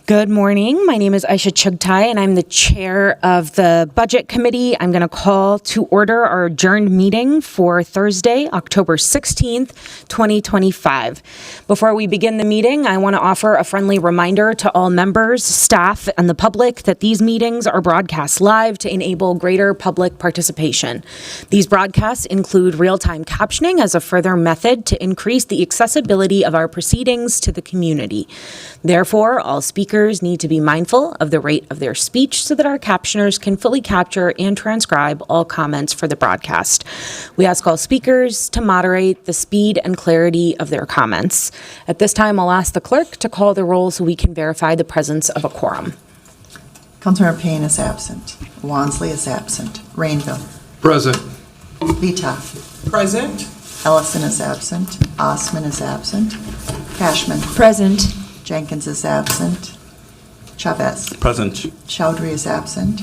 Good morning. My name is Aisha Chugtai, and I'm the chair of the Budget Committee. I'm going to call to order our adjourned meeting for Thursday, October 16th, 2025. Before we begin the meeting, I want to offer a friendly reminder to all members, staff, and the public that these meetings are broadcast live to enable greater public participation. These broadcasts include real-time captioning as a further method to increase the accessibility of our proceedings to the community. Therefore, all speakers need to be mindful of the rate of their speech so that our captioners can fully capture and transcribe all comments for the broadcast. We ask all speakers to moderate the speed and clarity of their comments. At this time, I'll ask the clerk to call the roll so we can verify the presence of a quorum. Councilmember Payne is absent. Wansley is absent. Rainville. Present. Vita. Present. Ellison is absent. Osman is absent. Cashman. Present. Jenkins is absent. Chavez. Present. Chowdhury is absent.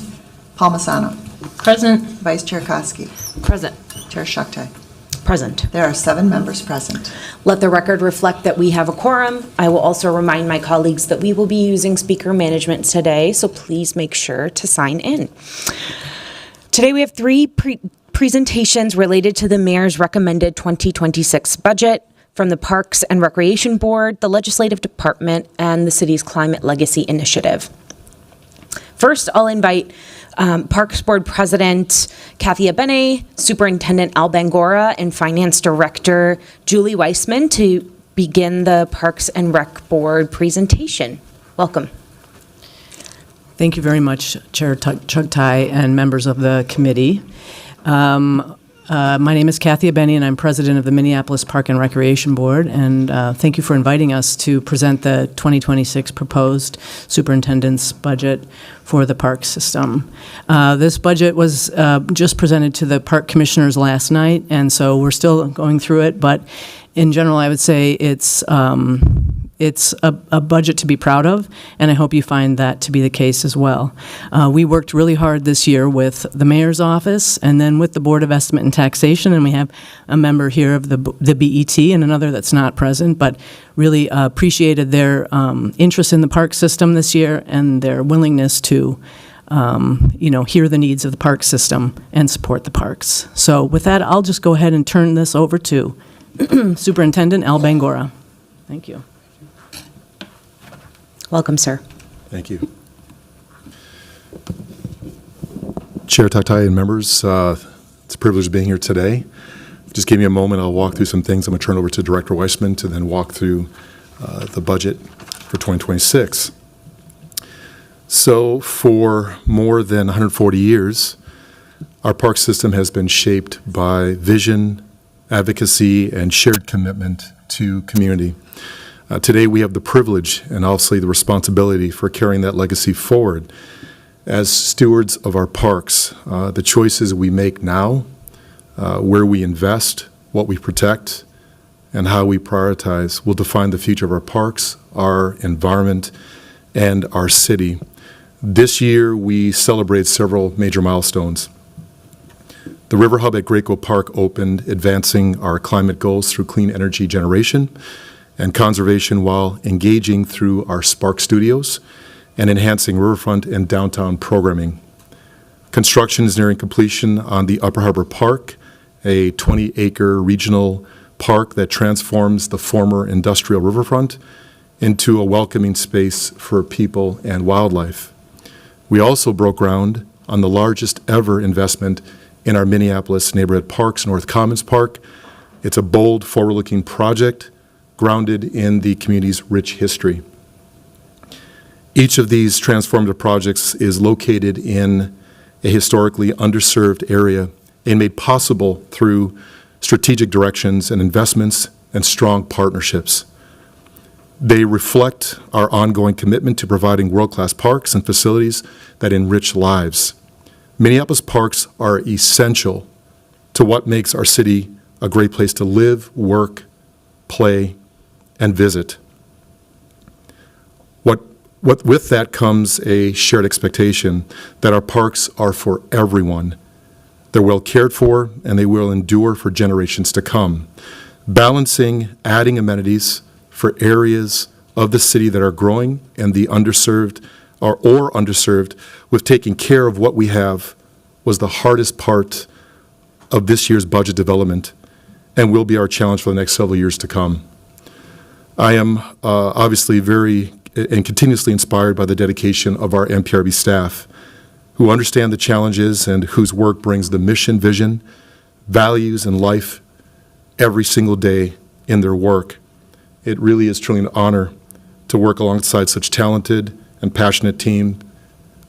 Palmisano. Present. Vice Chair Koski. Present. Chair Shuktai. Present. There are 7 members present. Let the record reflect that we have a quorum. I will also remind my colleagues that we will be using speaker management today, so please make sure to sign in. Today we have 3 presentations related to the mayor's recommended 2026 budget from the Parks and Recreation Board, the Legislative Department, and the city's Climate Legacy Initiative. First, I'll invite Parks Board President Kathy Abene, Superintendent Al Bangora, and Finance Director Julie Weissman to begin the Parks and Rec Board presentation. Welcome. Thank you very much, Chair Chugtai and members of the committee. My name is Kathy Abene, and I'm president of the Minneapolis Park and Recreation Board, and thank you for inviting us to present the 2026 proposed superintendent's budget for the park system. This budget was just presented to the park commissioners last night, and so we're still going through it, but in general, I would say it's a budget to be proud of, and I hope you find that to be the case as well. We worked really hard this year with the mayor's office and then with the Board of Estimate and Taxation, and we have a member here of the BET and another that's not present, but really appreciated their interest in the park system this year and their willingness to hear the needs of the park system and support the parks. So with that, I'll just go ahead and turn this over to Superintendent Al Bangora. Thank you. Welcome, sir. Thank you. Chair Chugtai and members, it's a privilege being here today. Just give me a moment. I'll walk through some things. I'm going to turn over to Director Weissman to then walk through the budget for 2026. So for more than 140 years, our park system has been shaped by vision, advocacy, and shared commitment to community. Today we have the privilege and obviously the responsibility for carrying that legacy forward. As stewards of our parks, the choices we make now, where we invest, what we protect, and how we prioritize will define the future of our parks, our environment, and our city. This year we celebrate several major milestones. The River Hub at Graco Park opened, advancing our climate goals through clean energy generation and conservation while engaging through our Spark Studios and enhancing riverfront and downtown programming. Construction is nearing completion on the Upper Harbor Park, a 20-acre regional park that transforms the former industrial riverfront into a welcoming space for people and wildlife. We also broke ground on the largest ever investment in our Minneapolis neighborhood parks, North Commons Park. It's a bold, forward-looking project grounded in the community's rich history. Each of these transformative projects is located in a historically underserved area and made possible through strategic directions and investments and strong partnerships. They reflect our ongoing commitment to providing world-class parks and facilities that enrich lives. Minneapolis parks are essential to what makes our city a great place to live, work, play, and visit. With that comes a shared expectation that our parks are for everyone. They're well cared for, and they will endure for generations to come. Balancing adding amenities for areas of the city that are growing and the underserved or underserved with taking care of what we have was the hardest part of this year's budget development and will be our challenge for the next several years to come. I am obviously very and continuously inspired by the dedication of our MPRB staff who understand the challenges and whose work brings the mission, vision, values, and life every single day in their work. It really is truly an honor to work alongside such talented and passionate team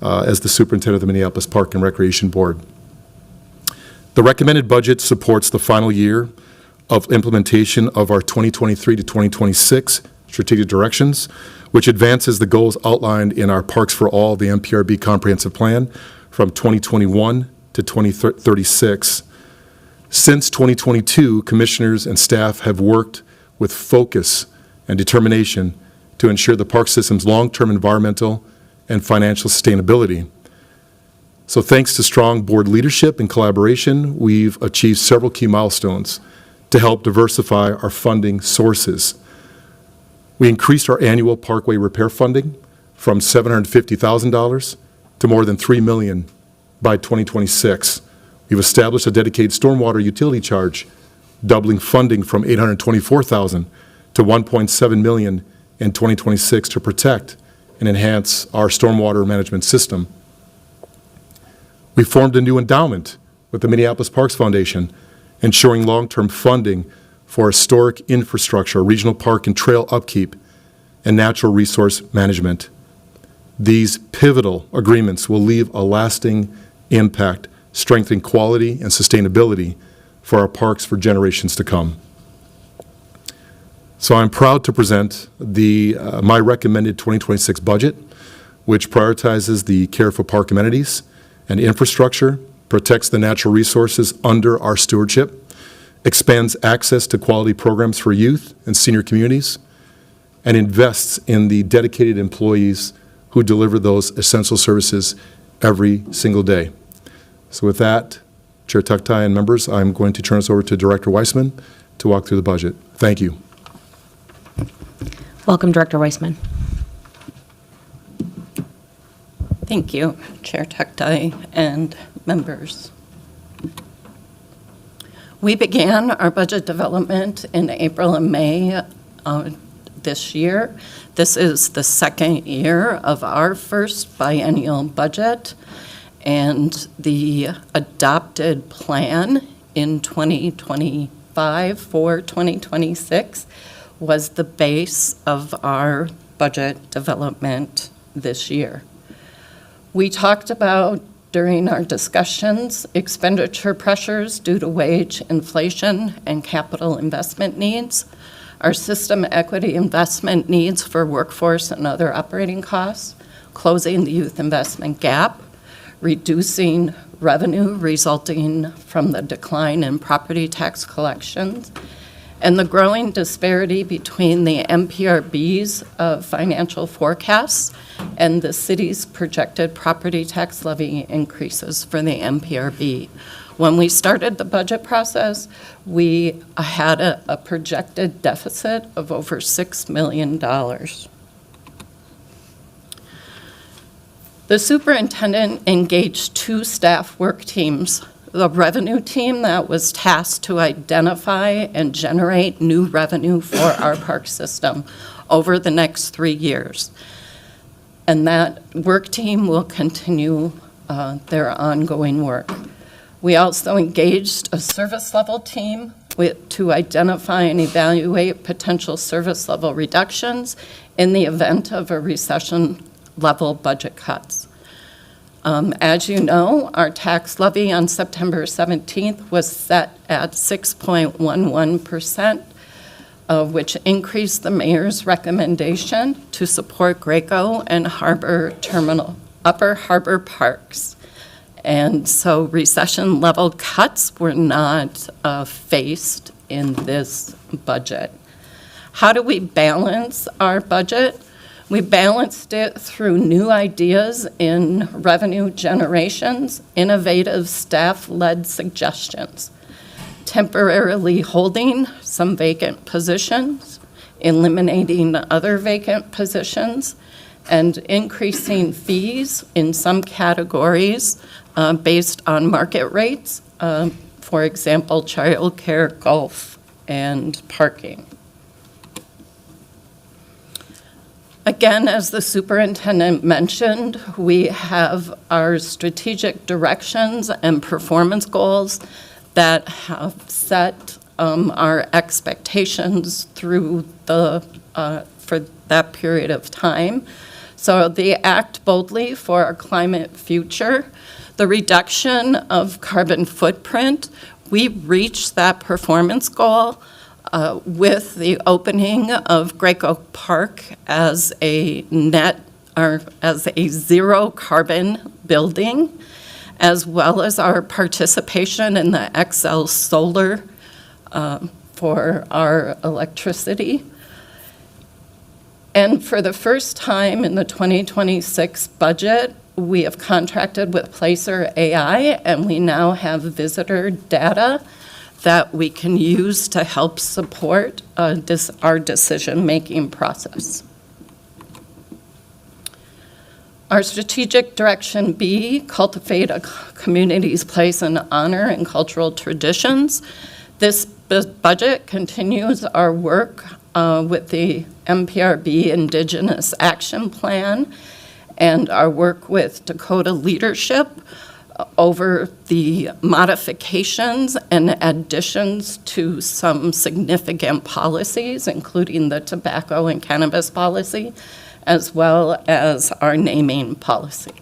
as the superintendent of the Minneapolis Park and Recreation Board. The recommended budget supports the final year of implementation of our 2023 to 2026 strategic directions, which advances the goals outlined in our Parks for All, the MPRB Comprehensive Plan from 2021 to 2036. Since 2022, commissioners and staff have worked with focus and determination to ensure the park system's long-term environmental and financial sustainability. So thanks to strong board leadership and collaboration, we've achieved several key milestones to help diversify our funding sources. We increased our annual parkway repair funding from $750,000 to more than $3 million by 2026. We've established a dedicated stormwater utility charge, doubling funding from $824,000 to $1.7 million in 2026 to protect and enhance our stormwater management system. We formed a new endowment with the Minneapolis Parks Foundation, ensuring long-term funding for historic infrastructure, regional park and trail upkeep, and natural resource management. These pivotal agreements will leave a lasting impact, strengthening quality and sustainability for our parks for generations to come. So I'm proud to present my recommended 2026 budget, which prioritizes the care for park amenities and infrastructure, protects the natural resources under our stewardship, expands access to quality programs for youth and senior communities, and invests in the dedicated employees who deliver those essential services every single day. So with that, Chair Tuktai and members, I'm going to turn us over to Director Weissman to walk through the budget. Thank you. Welcome, Director Weissman. Thank you, Chair Tuktai and members. We began our budget development in April and May this year. This is the second year of our first biennial budget, and the adopted plan in 2025 for 2026 was the base of our budget development this year. We talked about, during our discussions, expenditure pressures due to wage inflation and capital investment needs, our system equity investment needs for workforce and other operating costs, closing the youth investment gap, reducing revenue resulting from the decline in property tax collections, and the growing disparity between the MPRB's financial forecasts and the city's projected property tax levy increases for the MPRB. When we started the budget process, we had a projected deficit of over $6 million. The superintendent engaged two staff work teams. The revenue team that was tasked to identify and generate new revenue for our park system over the next 3 years. And that work team will continue their ongoing work. We also engaged a service level team to identify and evaluate potential service level reductions in the event of a recession level budget cuts. As you know, our tax levy on September 17th was set at 6.11%, which increased the mayor's recommendation to support Graco and Upper Harbor Parks. And so recession level cuts were not faced in this budget. How do we balance our budget? We balanced it through new ideas in revenue generations, innovative staff-led suggestions, temporarily holding some vacant positions, eliminating other vacant positions, and increasing fees in some categories based on market rates, for example, childcare, golf, and parking. Again, as the superintendent mentioned, we have our strategic directions and performance goals that have set our expectations through for that period of time. So the Act Boldly for Our Climate Future, the reduction of carbon footprint, we reached that performance goal with the opening of Graco Park as a zero carbon building, as well as our participation in the XL Solar for our electricity. And for the first time in the 2026 budget, we have contracted with Placer AI, and we now have visitor data that we can use to help support our decision-making process. Our strategic direction B, cultivate a community's place and honor in cultural traditions. This budget continues our work with the MPRB Indigenous Action Plan and our work with Dakota leadership over the modifications and additions to some significant policies, including the tobacco and cannabis policy, as well as our naming policy.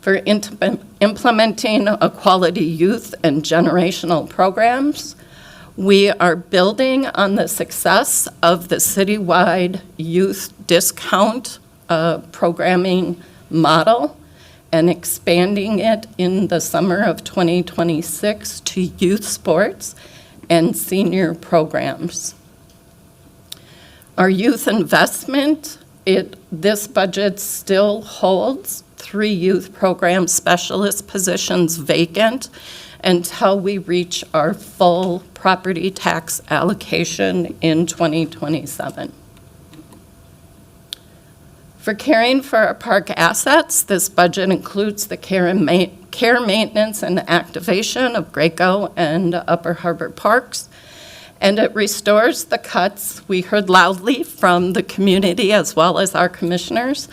For implementing equality youth and generational programs, we are building on the success of the citywide youth discount programming model and expanding it in the summer of 2026 to youth sports and senior programs. Our youth investment, this budget still holds 3 youth program specialist positions vacant until we reach our full property tax allocation in 2027. For caring for our park assets, this budget includes the care, maintenance, and activation of Graco and Upper Harbor Parks, and it restores the cuts we heard loudly from the community as well as our commissioners,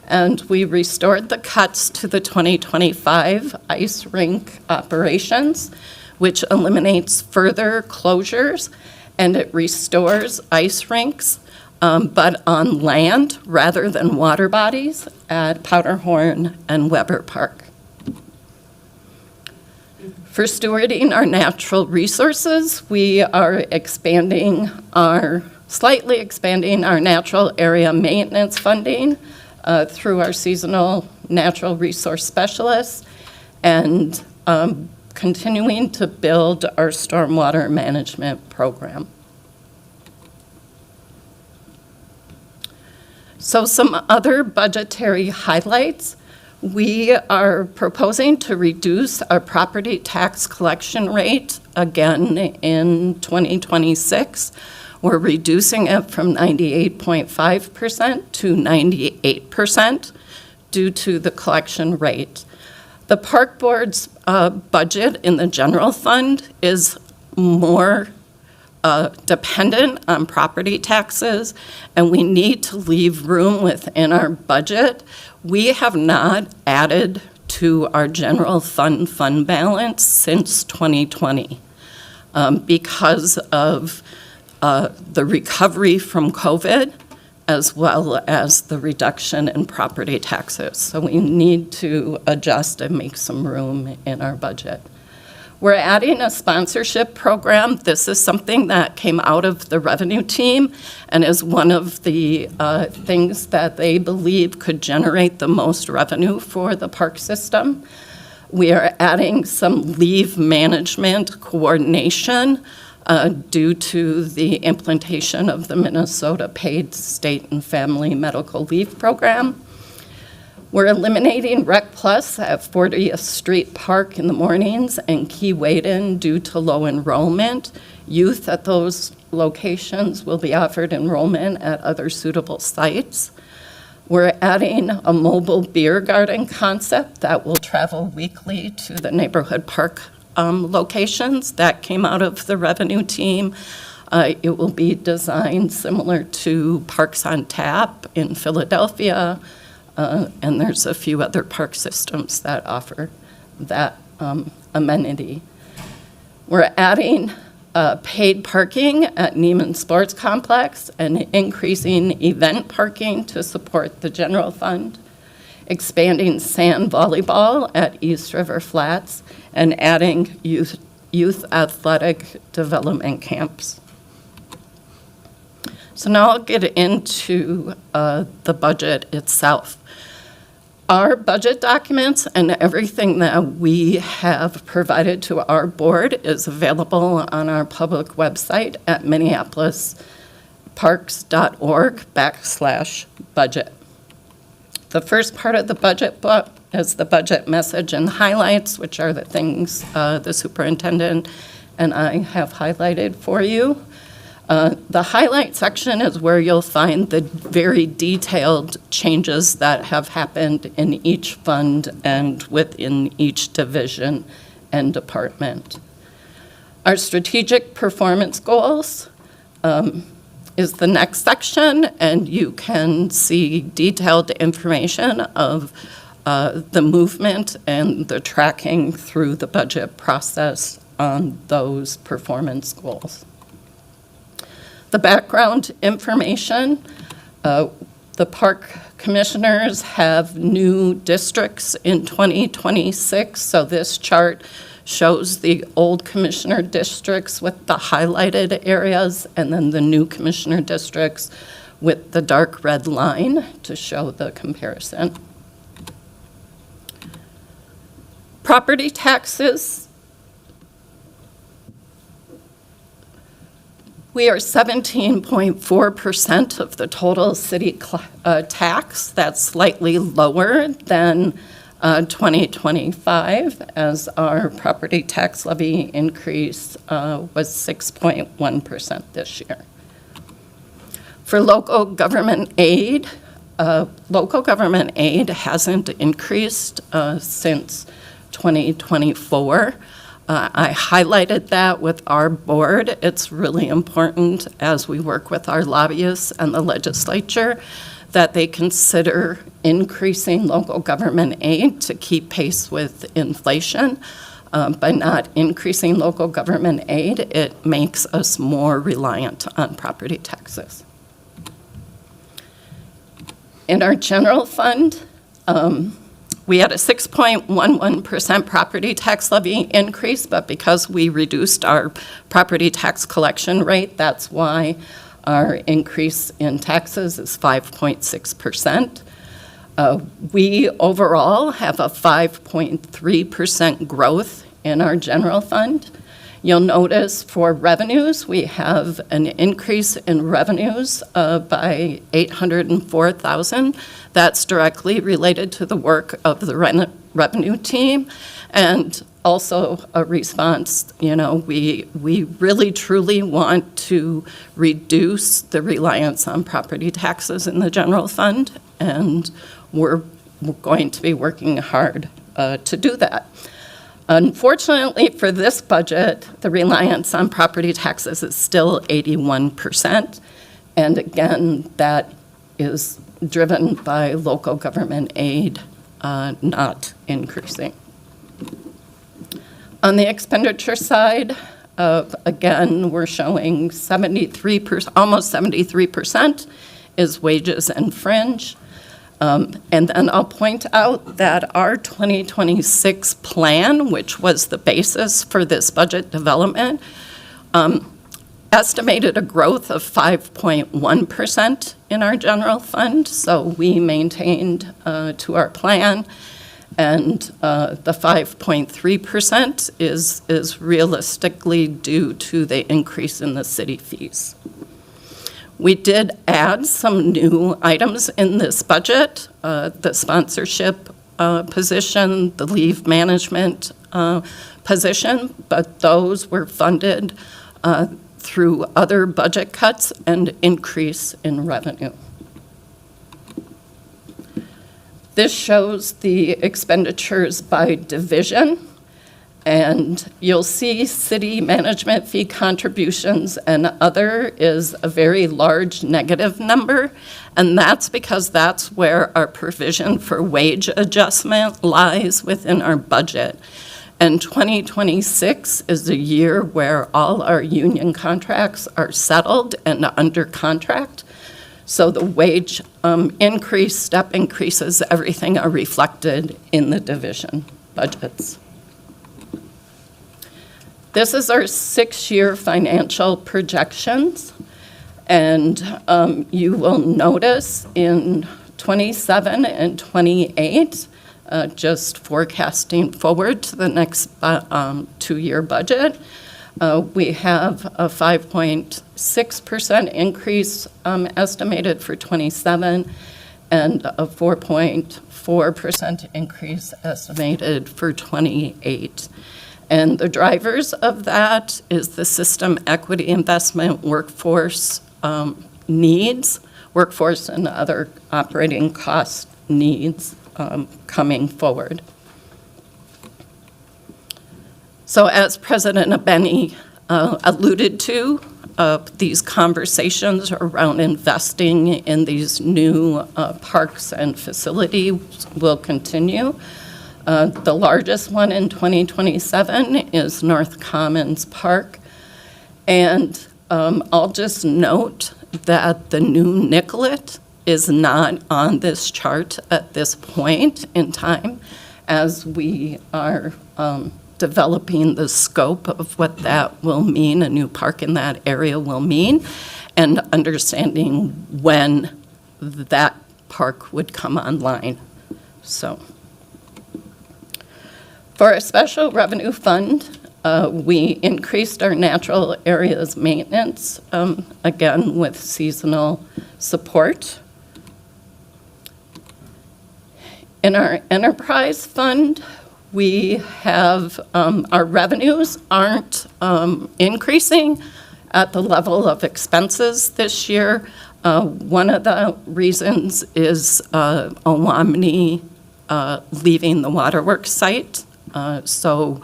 and we restored the cuts to the 2025 ice rink operations, which eliminates further closures, and it restores ice rinks but on land rather than water bodies at Powderhorn and Weber Park. For stewarding our natural resources, we are slightly expanding our natural area maintenance funding through our seasonal natural resource specialists and continuing to build our stormwater management program. So some other budgetary highlights. We are proposing to reduce our property tax collection rate again in 2026. We're reducing it from 98.5% to 98% due to the collection rate. The Park Board's budget in the general fund is more dependent on property taxes, and we need to leave room within our budget. We have not added to our general fund balance since 2020 because of the recovery from COVID as well as the reduction in property taxes. So we need to adjust and make some room in our budget. We're adding a sponsorship program. This is something that came out of the revenue team and is one of the things that they believe could generate the most revenue for the park system. We are adding some leave management coordination due to the implementation of the Minnesota Paid State and Family Medical Leave Program. We're eliminating Rec Plus at 40th Street Park in the mornings and Key Waden due to low enrollment. Youth at those locations will be offered enrollment at other suitable sites. We're adding a mobile beer garden concept that will travel weekly to the neighborhood park locations. That came out of the revenue team. It will be designed similar to Parks on Tap in Philadelphia, and there's a few other park systems that offer that amenity. We're adding paid parking at Neiman Sports Complex and increasing event parking to support the general fund, expanding sand volleyball at East River Flats, and adding youth athletic development camps. So now I'll get into the budget itself. Our budget documents and everything that we have provided to our board is available on our public website at minneapolisparks.org/budget. The first part of the budget book is the budget message and highlights, which are the things the superintendent and I have highlighted for you. The highlight section is where you'll find the very detailed changes that have happened in each fund and within each division and department. Our strategic performance goals is the next section, and you can see detailed information of the movement and the tracking through the budget process on those performance goals. The background information, the park commissioners have new districts in 2026, so this chart shows the old commissioner districts with the highlighted areas and then the new commissioner districts with the dark red line to show the comparison. Property taxes. We are 17.4% of the total city tax. That's slightly lower than 2025, as our property tax levy increase was 6.1% this year. For local government aid hasn't increased since 2024. I highlighted that with our board. It's really important as we work with our lobbyists and the legislature that they consider increasing local government aid to keep pace with inflation. By not increasing local government aid, it makes us more reliant on property taxes. In our general fund, we had a 6.11% property tax levy increase, but because we reduced our property tax collection rate, that's why our increase in taxes is 5.6%. We overall have a 5.3% growth in our general fund. You'll notice for revenues, we have an increase in revenues by $804,000. That's directly related to the work of the revenue team, and also a response. We really truly want to reduce the reliance on property taxes in the general fund, and we're going to be working hard to do that. Unfortunately, for this budget, the reliance on property taxes is still 81%. And again, that is driven by local government aid not increasing. On the expenditure side, again, we're showing 73%, almost 73% is wages and fringe. And then I'll point out that our 2026 plan, which was the basis for this budget development, estimated a growth of 5.1% in our general fund. So we maintained to our plan, and the 5.3% is realistically due to the increase in the city fees. We did add some new items in this budget, the sponsorship position, the leave management position, but those were funded through other budget cuts and increase in revenue. This shows the expenditures by division, and you'll see city management fee contributions and other is a very large negative number, and that's because that's where our provision for wage adjustment lies within our budget. And 2026 is a year where all our union contracts are settled and under contract. So the wage increase, step increases, everything are reflected in the division budgets. This is our 6-year financial projections. And you will notice in 27 and 28, just forecasting forward to the next 2-year budget, we have a 5.6% increase estimated for 27 and a 4.4% increase estimated for 28. And the drivers of that is the system equity investment, workforce needs, workforce and other operating cost needs coming forward. So as President Abeni alluded to, these conversations around investing in these new parks and facilities will continue. The largest one in 2027 is North Commons Park. And I'll just note that the new Nicollet is not on this chart at this point in time as we are developing the scope of what that will mean, a new park in that area will mean, and understanding when that park would come online. So, for a special revenue fund, we increased our natural areas maintenance, again with seasonal support. In our enterprise fund, we have, our revenues aren't increasing at the level of expenses this year. One of the reasons is Owamni leaving the waterworks site. So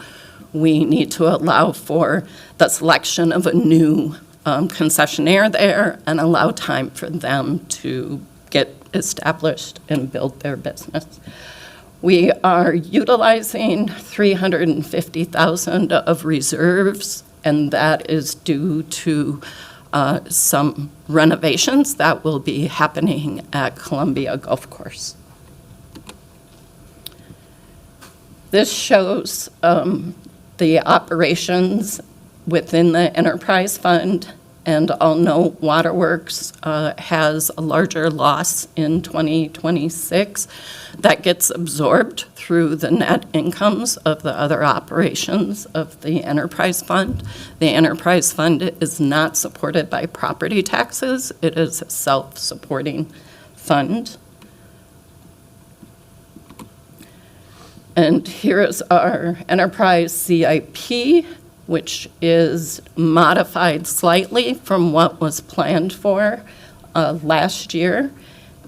we need to allow for the selection of a new concessionaire there and allow time for them to get established and build their business. We are utilizing $350,000 of reserves, and that is due to some renovations that will be happening at Columbia Golf Course. This shows the operations within the enterprise fund, and I'll note Waterworks has a larger loss in 2026 that gets absorbed through the net incomes of the other operations of the enterprise fund. The enterprise fund is not supported by property taxes. It is a self-supporting fund. And here is our enterprise CIP, which is modified slightly from what was planned for last year.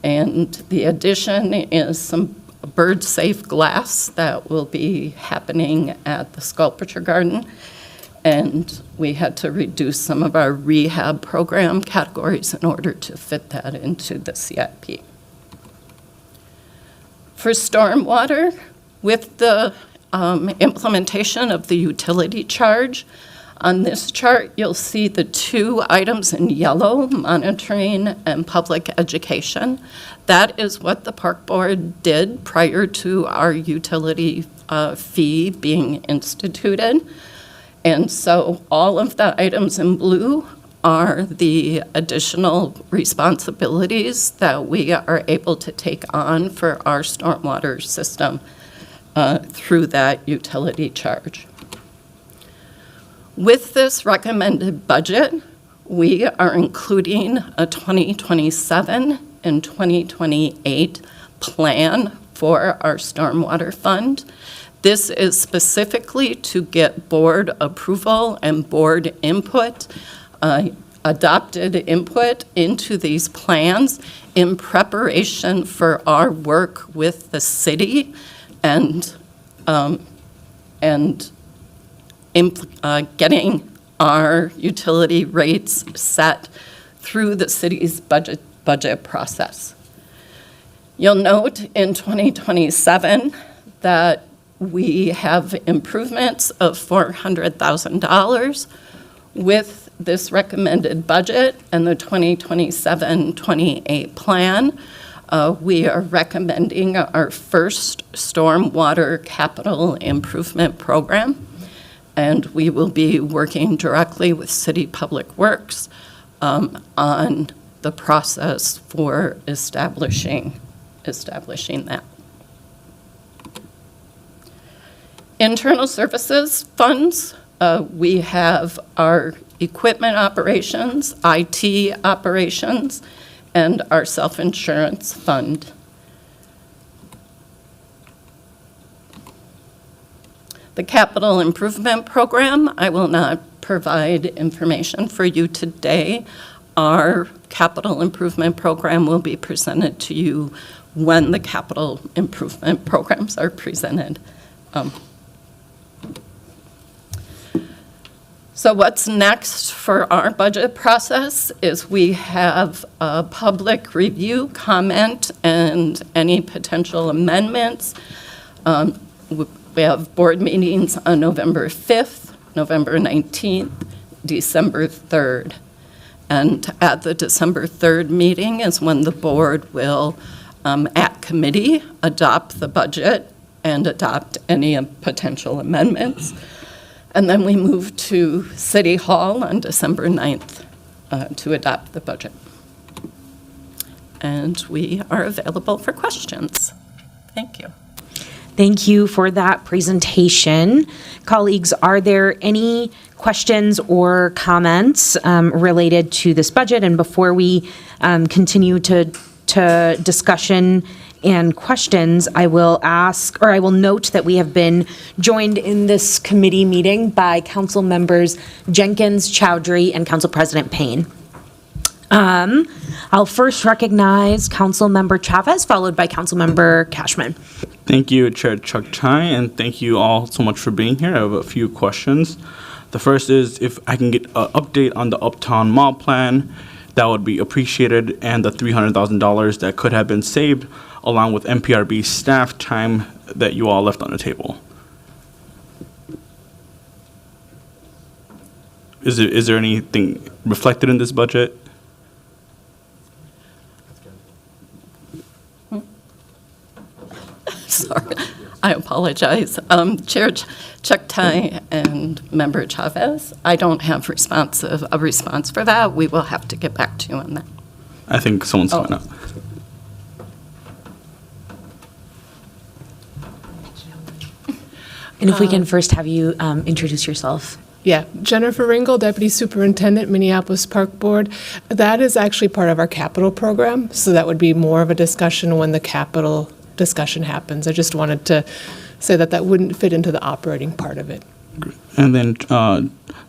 And the addition is some bird-safe glass that will be happening at the sculpture garden. And we had to reduce some of our rehab program categories in order to fit that into the CIP. For stormwater, with the implementation of the utility charge, on this chart, you'll see the 2 items in yellow, monitoring and public education. That is what the park board did prior to our utility fee being instituted. And so all of the items in blue are the additional responsibilities that we are able to take on for our stormwater system through that utility charge. With this recommended budget, we are including a 2027 and 2028 plan for our stormwater fund. This is specifically to get board approval and board input adopted input into these plans in preparation for our work with the city and getting our utility rates set through the city's budget process. You'll note in 2027 that we have improvements of $400,000 with this recommended budget and the 2027-28 plan. We are recommending our first stormwater capital improvement program, and we will be working directly with City Public Works on the process for establishing that. Internal services funds, we have our equipment operations, IT operations, and our self-insurance fund. The capital improvement program, I will not provide information for you today. Our capital improvement program will be presented to you when the capital improvement programs are presented. So what's next for our budget process is we have a public review, comment, and any potential amendments. We have board meetings on November 5th, November 19th, December 3rd. And at the December 3rd meeting is when the board will, at committee, adopt the budget and adopt any potential amendments. And then we move to City Hall on December 9th to adopt the budget. And we are available for questions. Thank you. Thank you for that presentation. Colleagues, are there any questions or comments related to this budget? And before we continue to discussion and questions, I will note that we have been joined in this committee meeting by Council Members Jenkins, Chowdhury, and Council President Payne. I'll first recognize Council Member Chavez, followed by Council Member Cashman. Thank you, Chair Chuck Chai, and thank you all so much for being here. I have a few questions. The first is if I can get an update on the Uptown Mall plan, that would be appreciated, and the $300,000 that could have been saved, along with MPRB staff time that you all left on the table. Is there anything reflected in this budget? Sorry, I apologize. Chair Chuck Tai and Member Chavez, I don't have a response for that. We will have to get back to you on that. I think someone's coming up. And if we can first have you introduce yourself. Yeah, Jennifer Ringel, Deputy Superintendent, Minneapolis Park Board. That is actually part of our capital program, so that would be more of a discussion when the capital discussion happens. I just wanted to say that that wouldn't fit into the operating part of it. And then,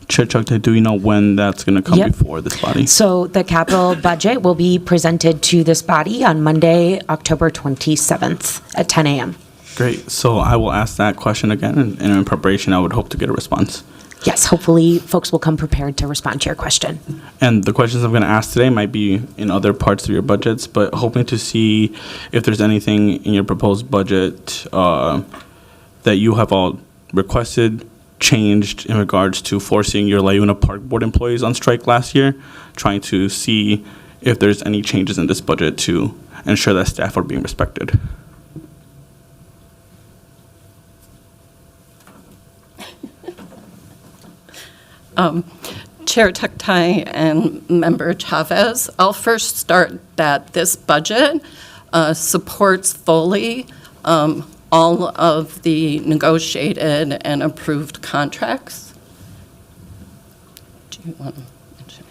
Chair Chuck, do you know when that's going to come before this body? So the capital budget will be presented to this body on Monday, October 27th at 10 a.m. Great. So I will ask that question again, and in preparation, I would hope to get a response. Yes, hopefully folks will come prepared to respond to your question. And the questions I'm going to ask today might be in other parts of your budgets, but hoping to see if there's anything in your proposed budget that you have all requested, changed in regards to forcing your Laguna Park Board employees on strike last year, trying to see if there's any changes in this budget to ensure that staff are being respected. Chair Tuktai and Member Chavez, I'll first start that this budget supports fully all of the negotiated and approved contracts. Do you want to mention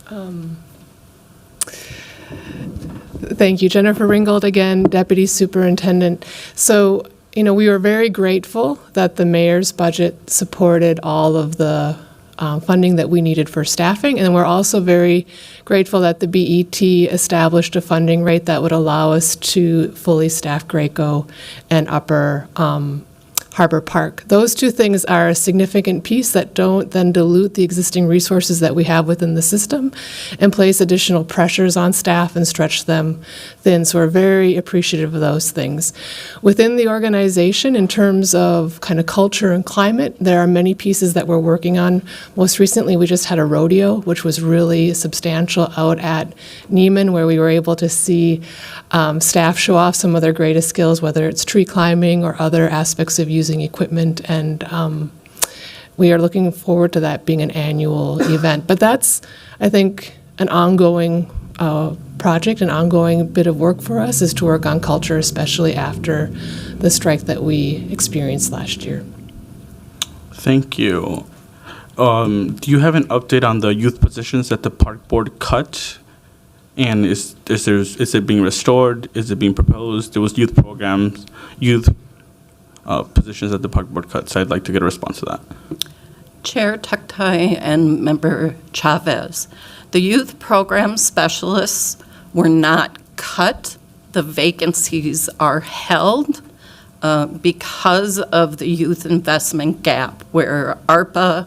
anything about Thank you. Jennifer Ringgold again, Deputy Superintendent. So we were very grateful that the mayor's budget supported all of the funding that we needed for staffing. And we're also very grateful that the BET established a funding rate that would allow us to fully staff Graco and Upper Harbor Park. Those two things are a significant piece that don't then dilute the existing resources that we have within the system and place additional pressures on staff and stretch them thin. So we're very appreciative of those things. Within the organization, in terms of kind of culture and climate, there are many pieces that we're working on. Most recently, we just had a rodeo, which was really substantial out at Neiman, where we were able to see staff show off some of their greatest skills, whether it's tree climbing or other aspects of using equipment, and we are looking forward to that being an annual event. But that's, I think, an ongoing project, an ongoing bit of work for us, is to work on culture, especially after the strike that we experienced last year. Thank you. Do you have an update on the youth positions that the park board cut? And is it being restored? Is it being proposed? There was youth programs, positions that the park board cut, so I'd like to get a response to that. Chair Tuktai and Member Chavez, the youth program specialists were not cut. The vacancies are held because of the youth investment gap, where ARPA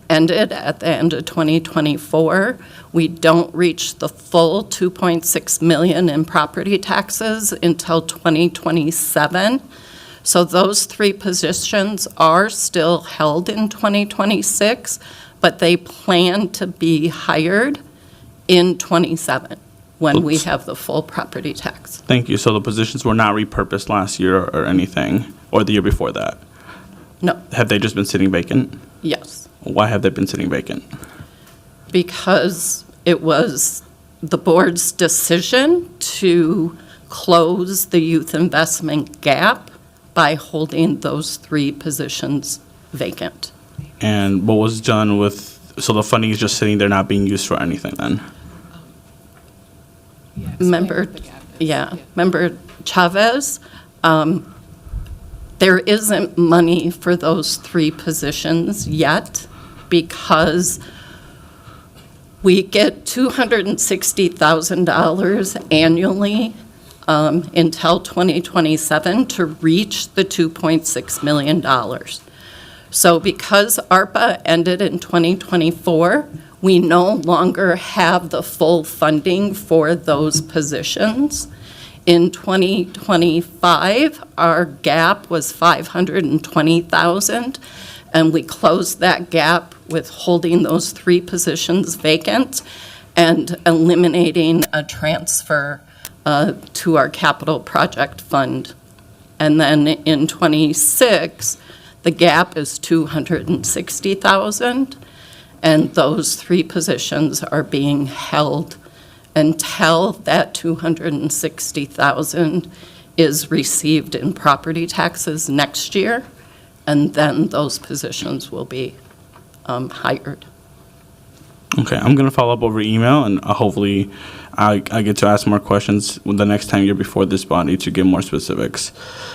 ended at the end of 2024. We don't reach the full $2.6 million in property taxes until 2027. So those three positions are still held in 2026, but they plan to be hired in 27 when we have the full property tax. Thank you. So the positions were not repurposed last year or anything, or the year before that? No. Have they just been sitting vacant? Yes. Why have they been sitting vacant? Because it was the board's decision to close the youth investment gap by holding those three positions vacant. And what was done with, so the funding is just sitting there not being used for anything then? Member Chavez, there isn't money for those three positions yet because we get $260,000 annually until 2027 to reach the $2.6 million. So because ARPA ended in 2024, we no longer have the full funding for those positions. In 2025, our gap was $520,000, and we closed that gap with holding those three positions vacant and eliminating a transfer to our capital project fund. And then in 26, the gap is $260,000, and those three positions are being held until that $260,000 is received in property taxes next year, and then those positions will be hired. Okay, I'm going to follow up over email, and hopefully I get to ask more questions the next time you're before this body to get more specifics.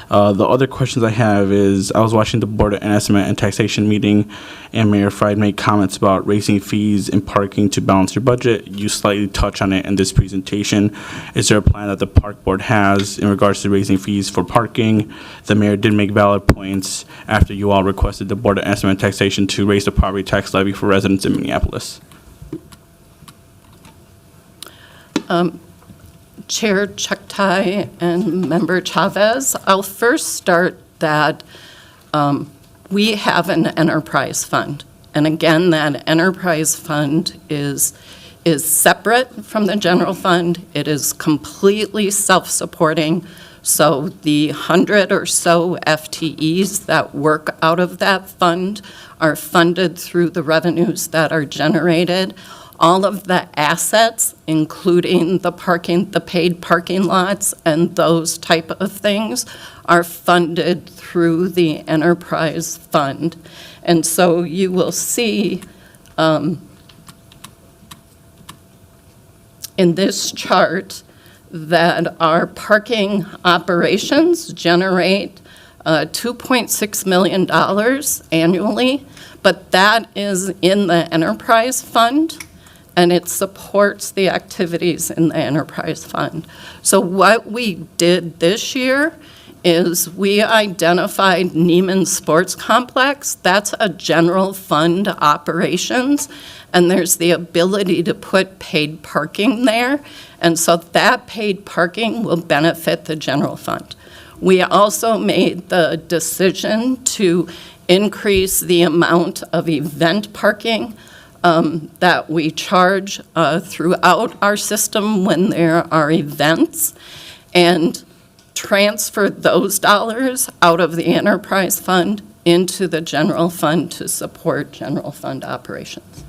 The other questions I have is, I was watching the Board of Estimate and Taxation meeting, and Mayor Fried made comments about raising fees and parking to balance your budget. You slightly touch on it in this presentation. Is there a plan that the Park Board has in regards to raising fees for parking? The mayor did make valid points after you all requested the Board of Estimate and Taxation to raise the property tax levy for residents in Minneapolis. Chair Chuktai and Member Chavez, I'll first start that we have an enterprise fund. And again, that enterprise fund is separate from the general fund. It is completely self-supporting. So the 100 or so FTEs that work out of that fund are funded through the revenues that are generated. All of the assets, including the parking, the paid parking lots and those type of things, are funded through the enterprise fund. And so you will see in this chart that our parking operations generate $2.6 million annually, but that is in the enterprise fund, and it supports the activities in the enterprise fund. So what we did this year is we identified Neiman Sports Complex. That's a general fund operations, and there's the ability to put paid parking there, and so that paid parking will benefit the general fund. We also made the decision to increase the amount of event parking that we charge throughout our system when there are events, and transfer those dollars out of the enterprise fund into the general fund to support general fund operations.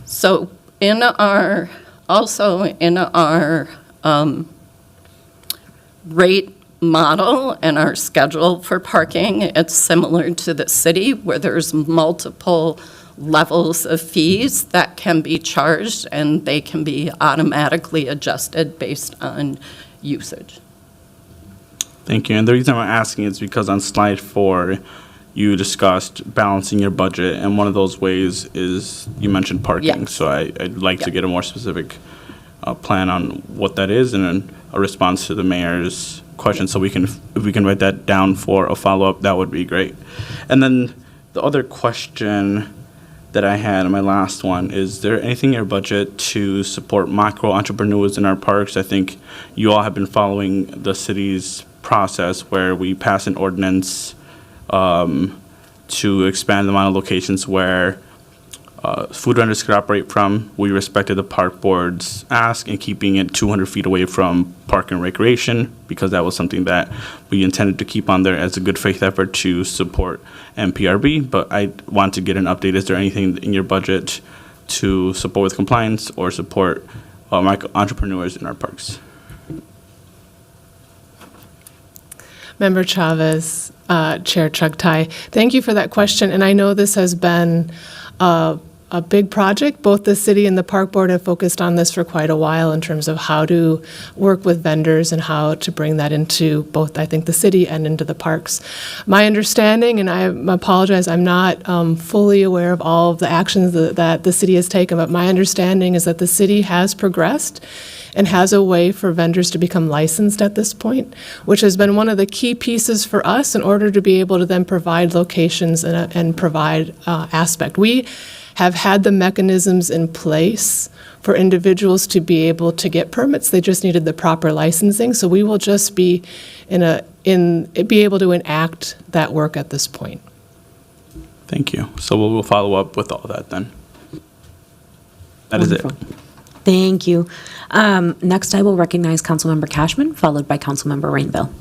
So in our rate model and our schedule for parking, it's similar to the city where there's multiple levels of fees that can be charged, and they can be automatically adjusted based on usage. Thank you. And the reason I'm asking is because on slide 4, you discussed balancing your budget, and one of those ways is you mentioned parking. Yes. So I'd like to Yep. get a more specific plan on what that is, and then a response to the mayor's question. So if we can write that down for a follow-up, that would be great. And then the other question that I had, and my last one, is there anything in your budget to support micro entrepreneurs in our parks? I think you all have been following the city's process where we pass an ordinance to expand the amount of locations where food vendors could operate from. We respected the park board's ask in keeping it 200 feet away from park and recreation, because that was something that we intended to keep on there as a good faith effort to support MPRB. But I want to get an update. Is there anything in your budget to support with compliance or support micro entrepreneurs in our parks? Member Chavez, Chair Chugtai, thank you for that question. And I know this has been a big project. Both the city and the park board have focused on this for quite a while in terms of how to work with vendors and how to bring that into both, I think, the city and into the parks. My understanding, and I apologize, I'm not fully aware of all of the actions that the city has taken, but my understanding is that the city has progressed and has a way for vendors to become licensed at this point, which has been one of the key pieces for us in order to be able to then provide locations and provide aspect. We have had the mechanisms in place for individuals to be able to get permits. They just needed the proper licensing. So we will just be be able to enact that work at this point. Thank you. So we'll follow up with all that then. That is it. Thank you. Next, I will recognize Councilmember Cashman, followed by Councilmember Rainville.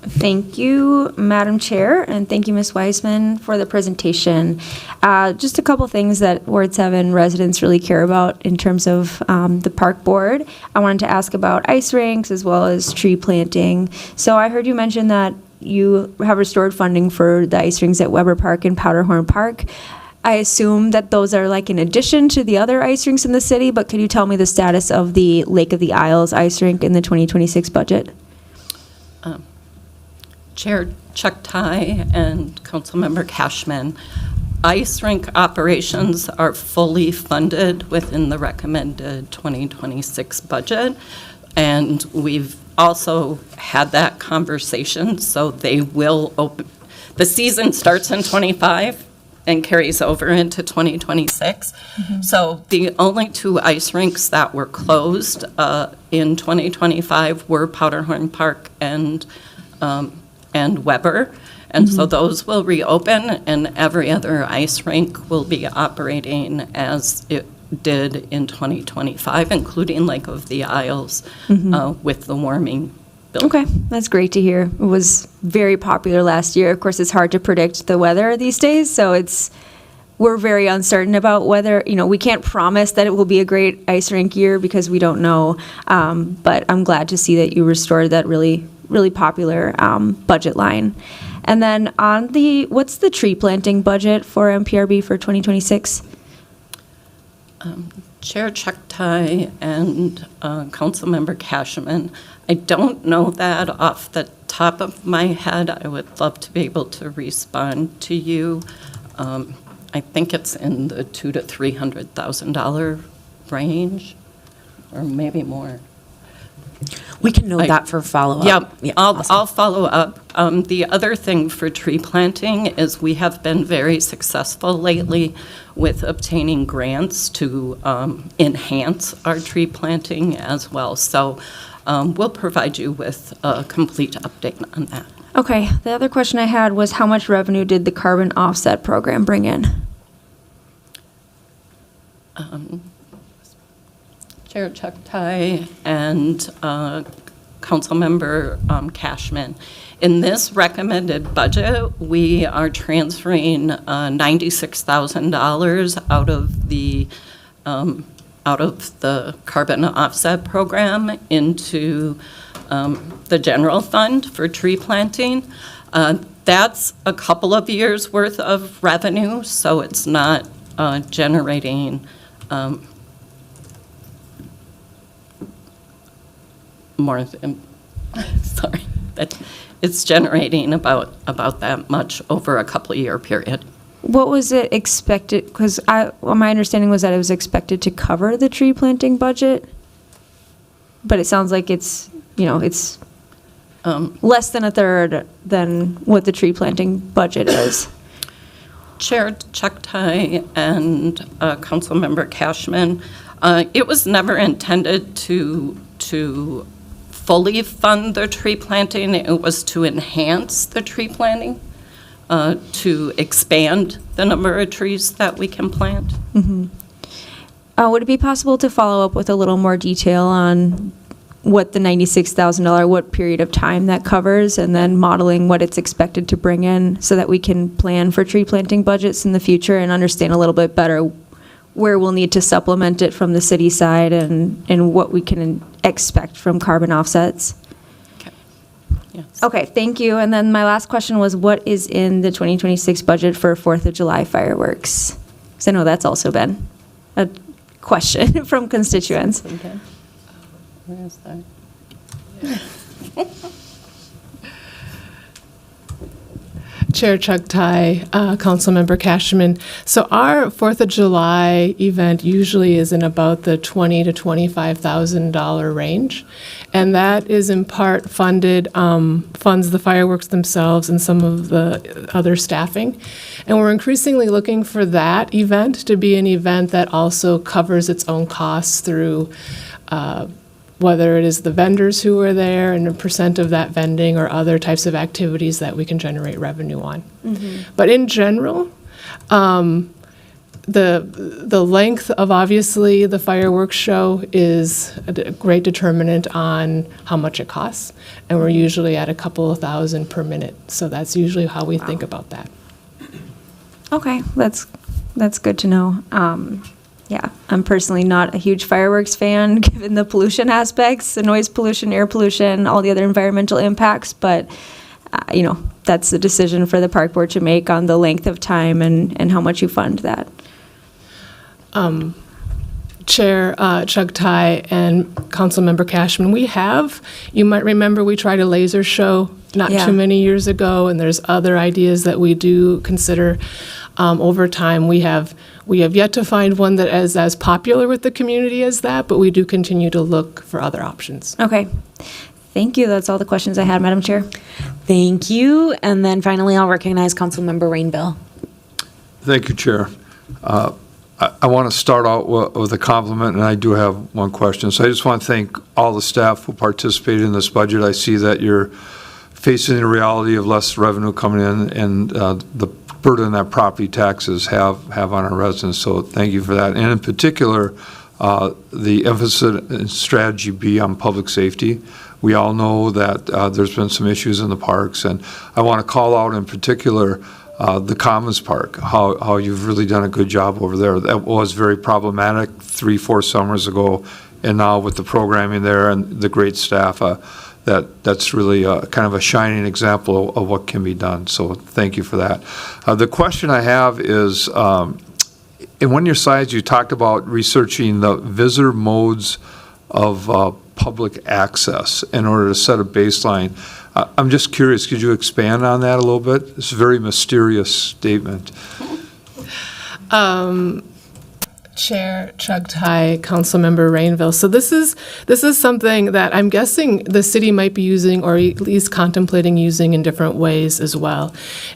Thank you, Madam Chair, and thank you, Ms. Weisman, for the presentation. Just a couple things that Ward 7 residents really care about in terms of the park board. I wanted to ask about ice rinks as well as tree planting. So I heard you mention that you have restored funding for the ice rinks at Weber Park and Powderhorn Park. I assume that those are like in addition to the other ice rinks in the city, but could you tell me the status of the Lake of the Isles ice rink in the 2026 budget? Chair Chugtai and Councilmember Cashman, ice rink operations are fully funded within the recommended 2026 budget, and we've also had that conversation, so they will open. The season starts in 25 and carries over into 2026. So the only two ice rinks that were closed in 2025 were Powderhorn Park and Weber. And so those will reopen, and every other ice rink will be operating as it did in 2025, including Lake of the Isles with the warming bill. Okay, that's great to hear. It was very popular last year. Of course, it's hard to predict the weather these days, so we're very uncertain about whether, we can't promise that it will be a great ice rink year because we don't know. But I'm glad to see that you restored that really, really popular budget line. And then what's the tree planting budget for MPRB for 2026? Chair Chuktai and Councilmember Cashman, I don't know that off the top of my head. I would love to be able to respond to you. I think it's in the $200,000 to $300,000 range, or maybe more. We can note that for follow-up. Yep, Yeah, I'll awesome. follow up. The other thing for tree planting is we have been very successful lately with obtaining grants to enhance our tree planting as well. So we'll provide you with a complete update on that. Okay, the other question I had was how much revenue did the carbon offset program bring in? Chair Chuktai and Councilmember Cashman. In this recommended budget, we are transferring $96,000 out of the carbon offset program into the general fund for tree planting. That's a couple of years' worth of revenue, so it's not generating more than, sorry, that it's generating about that much over a couple of year period. What was it expected, because my understanding was that it was expected to cover the tree planting budget, but it sounds like it's less than a third than what the tree planting budget is. Chair Chuktai and Councilmember Cashman, it was never intended to fully fund the tree planting. It was to enhance the tree planting, to expand the number of trees that we can plant. Would it be possible to follow up with a little more detail on what the $96,000, what period of time that covers, and then modeling what it's expected to bring in so that we can plan for tree planting budgets in the future and understand a little bit better where we'll need to supplement it from the city side and what we can expect from carbon offsets? Okay. Yes. Okay, thank you. And then my last question was, what is in the 2026 budget for 4th of July fireworks? Because I know that's also been a question from constituents. Okay. Where is that? Chair Chuktai, Councilmember Cashman. So our 4th of July event usually is in about the $20,000 to $25,000 range. And that is in part funded, funds the fireworks themselves and some of the other staffing. And we're increasingly looking for that event to be an event that also covers its own costs through whether it is the vendors who are there and a percent of that vending or other types of activities that we can generate revenue on. But in general, the length of obviously the fireworks show is a great determinant on how much it costs, and we're usually at a couple of thousand per minute. So that's usually how we think about that. Okay, that's good to know. Yeah, I'm personally not a huge fireworks fan, given the pollution aspects, the noise pollution, air pollution, all the other environmental impacts, but, that's the decision for the park board to make on the length of time and how much you fund that. Chair Chuktai and Councilmember Cashman, you might remember we tried a laser show not Yeah. too many years ago, and there's other ideas that we do consider over time. We have yet to find one that is as popular with the community as that, but we do continue to look for other options. Okay, thank you. That's all the questions I had, Madam Chair. Thank you. And then finally, I'll recognize Councilmember Rainville. Thank you, Chair. I want to start out with a compliment, and I do have one question. So I just want to thank all the staff who participated in this budget. I see that you're facing the reality of less revenue coming in and the burden that property taxes have on our residents. So thank you for that. And in particular, the emphasis and strategy be on public safety. We all know that there's been some issues in the parks, and I want to call out in particular the Commons Park, how you've really done a good job over there. That was very problematic 3-4 summers ago, and now with the programming there and the great staff, that's really kind of a shining example of what can be done. So thank you for that. The question I have is, in one of your slides, you talked about researching the visitor modes of public access in order to set a baseline. I'm just curious, could you expand on that a little bit? It's a very mysterious statement. Chair Chugtai, Councilmember Rainville. So this is something that I'm guessing the city might be using, or at least contemplating using in different ways as well.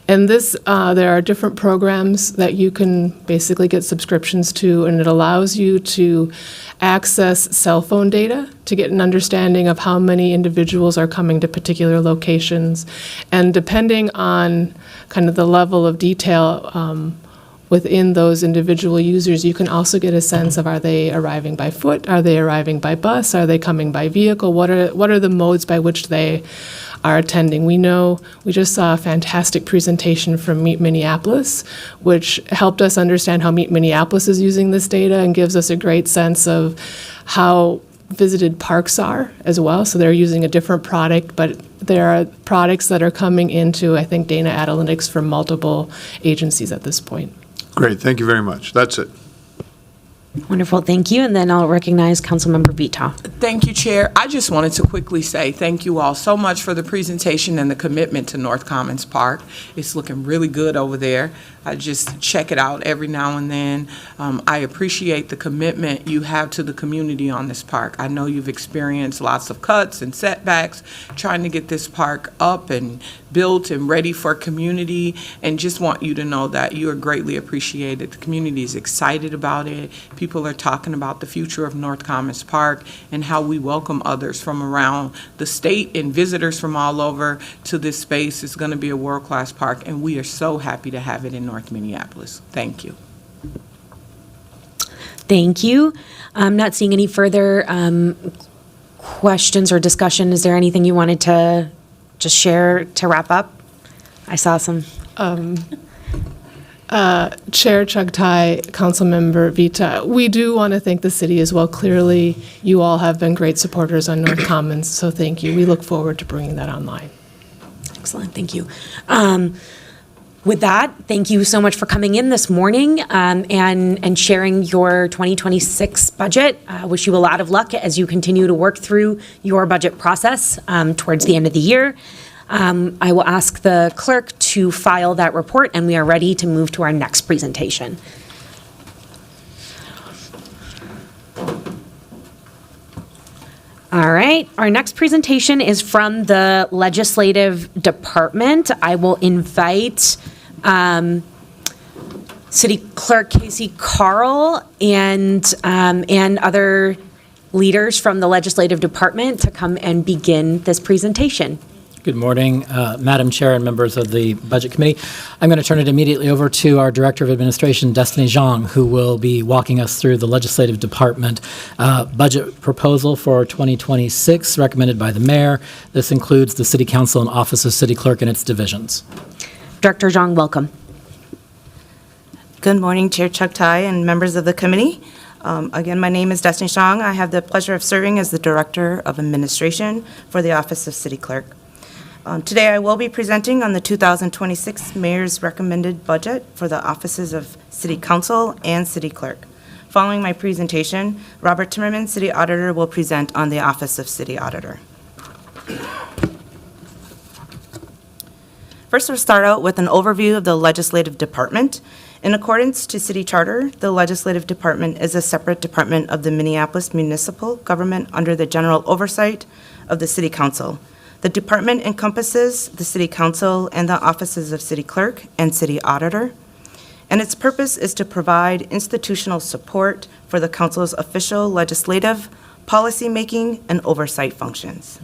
And this, there are different programs that you can basically get subscriptions to, and it allows you to access cell phone data to get an understanding of how many individuals are coming to particular locations. And depending on kind of the level of detail within those individual users, you can also get a sense of, are they arriving by foot? Are they arriving by bus? Are they coming by vehicle? What are the modes by which they are attending? We just saw a fantastic presentation from Meet Minneapolis, which helped us understand how Meet Minneapolis is using this data and gives us a great sense of how visited parks are as well. So they're using a different product, but there are products that are coming into, I think, data analytics from multiple agencies at this point. Great, thank you very much. That's it. Wonderful, thank you. And then I'll recognize Councilmember Vita. Thank you, Chair. I just wanted to quickly say thank you all so much for the presentation and the commitment to North Commons Park. It's looking really good over there. I just check it out every now and then. I appreciate the commitment you have to the community on this park. I know you've experienced lots of cuts and setbacks trying to get this park up and built and ready for community, and just want you to know that you are greatly appreciated. The community is excited about it. People are talking about the future of North Commons Park and how we welcome others from around the state and visitors from all over to this space. It's going to be a world-class park, and we are so happy to have it in North Minneapolis. Thank you. Thank you. I'm not seeing any further questions or discussion. Is there anything you wanted to just share to wrap up? I saw some. Chair Chugtai, Councilmember Vita, we do want to thank the city as well. Clearly, you all have been great supporters on North Commons, so thank you. We look forward to bringing that online. Excellent, thank you. With that, thank you so much for coming in this morning and sharing your 2026 budget. I wish you a lot of luck as you continue to work through your budget process towards the end of the year. I will ask the clerk to file that report, and we are ready to move to our next presentation. All right, our next presentation is from the Legislative Department. I will invite City Clerk Casey Carl and other leaders from the Legislative Department to come and begin this presentation. Good morning, Madam Chair and members of the Budget Committee. I'm going to turn it immediately over to our Director of Administration, Destiny Zhang, who will be walking us through the Legislative Department budget proposal for 2026 recommended by the Mayor. This includes the City Council and Office of City Clerk and its divisions. Director Zhang, welcome. Good morning, Chair Chugtai and members of the committee. Again, my name is Destiny Zhang. I have the pleasure of serving as the Director of Administration for the Office of City Clerk. Today, I will be presenting on the 2026 Mayor's recommended budget for the offices of City Council and City Clerk. Following my presentation, Robert Timmerman, City Auditor, will present on the Office of City Auditor. First, we'll start out with an overview of the Legislative Department. In accordance to City Charter, the Legislative Department is a separate department of the Minneapolis municipal government under the general oversight of the City Council. The department encompasses the City Council and the offices of City Clerk and City Auditor, and its purpose is to provide institutional support for the Council's official legislative, policymaking, and oversight functions.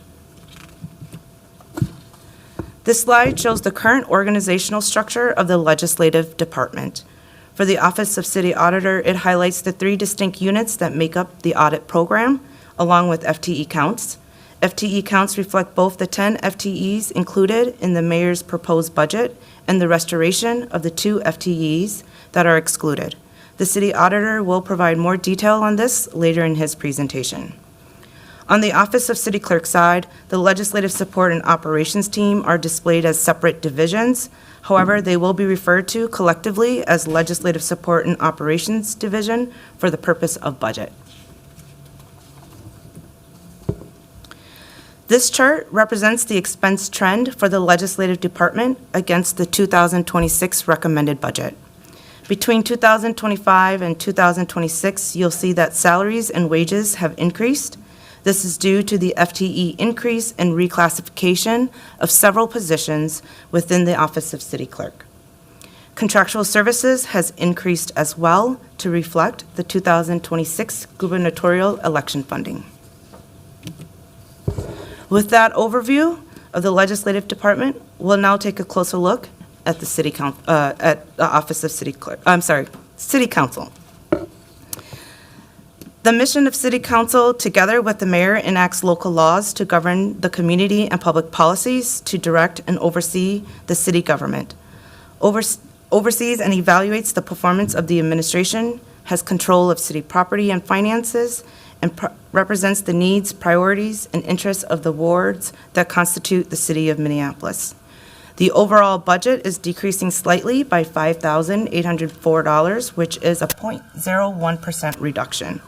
This slide shows the current organizational structure of the Legislative Department. For the Office of City Auditor, it highlights the 3 distinct units that make up the audit program, along with FTE counts. FTE counts reflect both the 10 FTEs included in the Mayor's proposed budget and the restoration of the 2 FTEs that are excluded. The City Auditor will provide more detail on this later in his presentation. On the Office of City Clerk side, the Legislative Support and Operations team are displayed as separate divisions. However, they will be referred to collectively as Legislative Support and Operations Division for the purpose of budget. This chart represents the expense trend for the Legislative Department against the 2026 recommended budget. Between 2025 and 2026, you'll see that salaries and wages have increased. This is due to the FTE increase and reclassification of several positions within the Office of City Clerk. Contractual services has increased as well to reflect the 2026 gubernatorial election funding. With that overview of the Legislative Department, we'll now take a closer look at the City Office of City Clerk. City Council. The mission of City Council, together with the mayor, enacts local laws to govern the community and public policies to direct and oversee the city government. Oversees and evaluates the performance of the administration, has control of city property and finances, and represents the needs, priorities, and interests of the wards that constitute the city of Minneapolis. The overall budget is decreasing slightly by $5,804, which is a 0.01% reduction.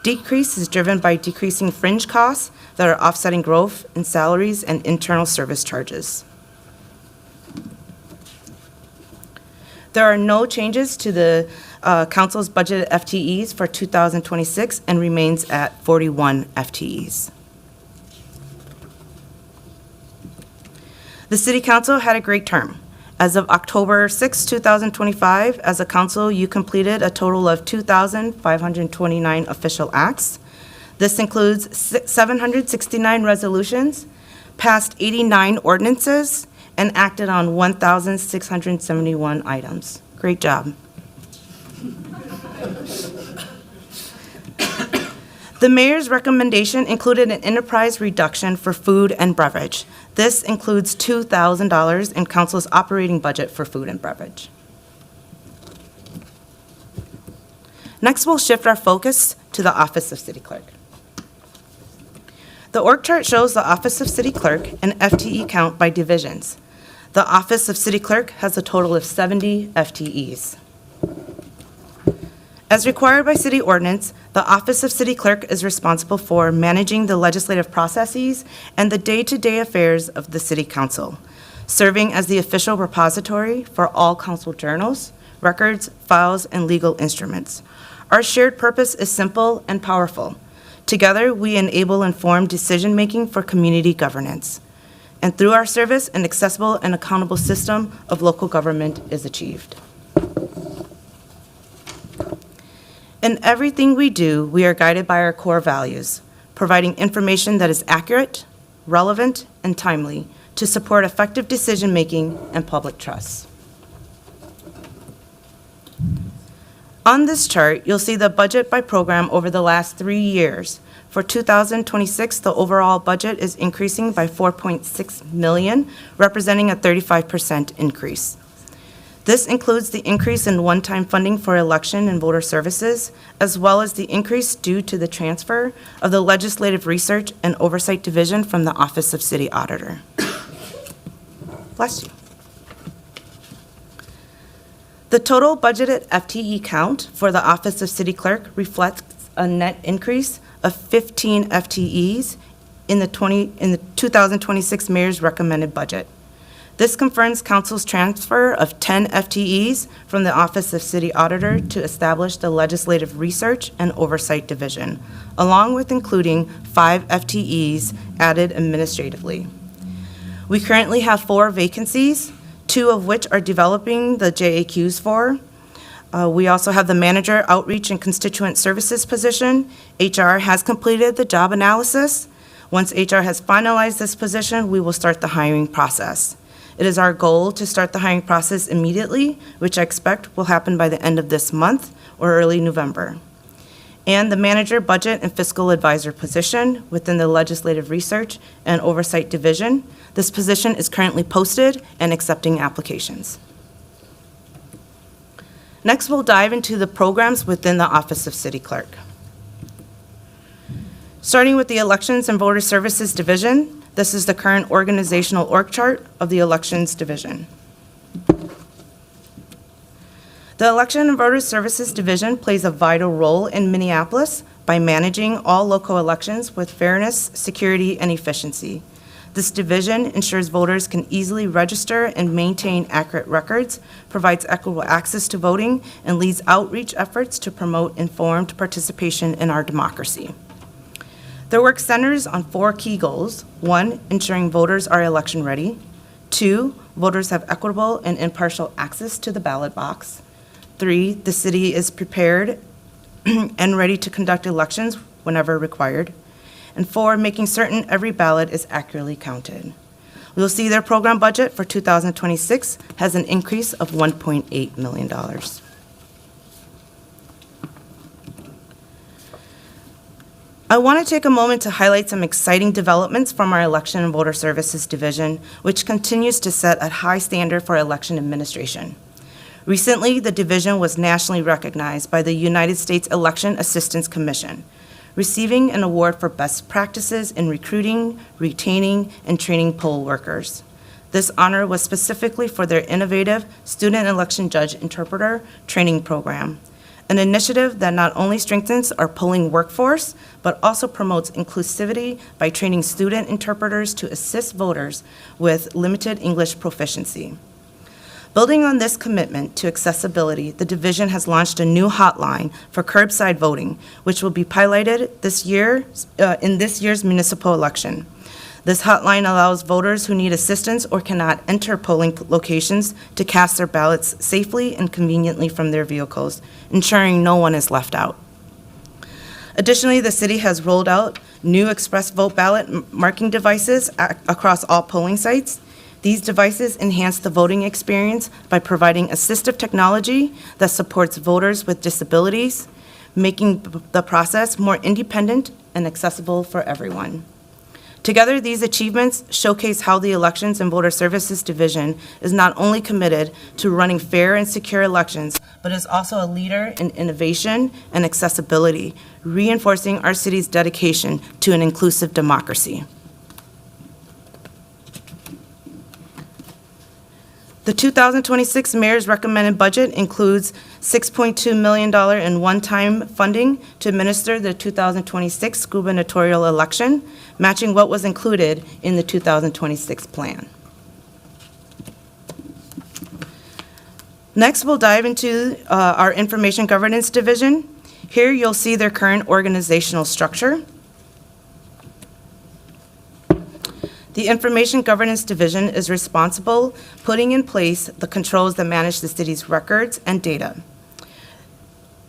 Decrease is driven by decreasing fringe costs that are offsetting growth in salaries and internal service charges. There are no changes to the council's budgeted FTEs for 2026 and remains at 41 FTEs. The City Council had a great term. As of October 6, 2025, as a council, you completed a total of 2,529 official acts. This includes 769 resolutions, passed 89 ordinances, and acted on 1,671 items. Great job. The mayor's recommendation included an enterprise reduction for food and beverage. This includes $2,000 in council's operating budget for food and beverage. Next, we'll shift our focus to the Office of City Clerk. The org chart shows the Office of City Clerk and FTE count by divisions. The Office of City Clerk has a total of 70 FTEs. As required by city ordinance, the Office of City Clerk is responsible for managing the legislative processes and the day-to-day affairs of the City Council, serving as the official repository for all council journals, records, files, and legal instruments. Our shared purpose is simple and powerful. Together, we enable informed decision-making for community governance. And through our service, an accessible and accountable system of local government is achieved. In everything we do, we are guided by our core values, providing information that is accurate, relevant, and timely to support effective decision-making and public trust. On this chart, you'll see the budget by program over the last 3 years. For 2026, the overall budget is increasing by $4.6 million, representing a 35% increase. This includes the increase in one-time funding for election and voter services, as well as the increase due to the transfer of the Legislative Research and Oversight Division from the Office of City Auditor. Bless you. The total budgeted FTE count for the Office of City Clerk reflects a net increase of 15 FTEs in the 2026 mayor's recommended budget. This confirms council's transfer of 10 FTEs from the Office of City Auditor to establish the Legislative Research and Oversight Division, along with including 5 FTEs added administratively. We currently have 4 vacancies, 2 of which are developing the JAQs for. We also have the Manager Outreach and Constituent Services position. HR has completed the job analysis. Once HR has finalized this position, we will start the hiring process. It is our goal to start the hiring process immediately, which I expect will happen by the end of this month or early November. And the Manager Budget and Fiscal Advisor position within the Legislative Research and Oversight Division. This position is currently posted and accepting applications. Next, we'll dive into the programs within the Office of City Clerk. Starting with the Elections and Voter Services Division, this is the current organizational org chart of the Elections Division. The Election and Voter Services Division plays a vital role in Minneapolis by managing all local elections with fairness, security, and efficiency. This division ensures voters can easily register and maintain accurate records, provides equitable access to voting, and leads outreach efforts to promote informed participation in our democracy. Their work centers on 4 key goals. 1, ensuring voters are election ready. 2, voters have equitable and impartial access to the ballot box. 3, the city is prepared and ready to conduct elections whenever required. And 4, making certain every ballot is accurately counted. We'll see their program budget for 2026 has an increase of $1.8 million. I want to take a moment to highlight some exciting developments from our Election and Voter Services Division, which continues to set a high standard for election administration. Recently, the division was nationally recognized by the United States Election Assistance Commission, receiving an award for best practices in recruiting, retaining, and training poll workers. This honor was specifically for their innovative Student Election Judge Interpreter Training Program, an initiative that not only strengthens our polling workforce, but also promotes inclusivity by training student interpreters to assist voters with limited English proficiency. Building on this commitment to accessibility, the division has launched a new hotline for curbside voting, which will be piloted this year in this year's municipal election. This hotline allows voters who need assistance or cannot enter polling locations to cast their ballots safely and conveniently from their vehicles, ensuring no one is left out. Additionally, the city has rolled out new express vote ballot marking devices across all polling sites. These devices enhance the voting experience by providing assistive technology that supports voters with disabilities, making the process more independent and accessible for everyone. Together, these achievements showcase how the Elections and Voter Services Division is not only committed to running fair and secure elections, but is also a leader in innovation and accessibility, reinforcing our city's dedication to an inclusive democracy. The 2026 Mayor's recommended budget includes $6.2 million in one-time funding to administer the 2026 gubernatorial election, matching what was included in the 2026 plan. Next, we'll dive into our Information Governance Division. Here, you'll see their current organizational structure. The Information Governance Division is responsible putting in place the controls that manage the city's records and data.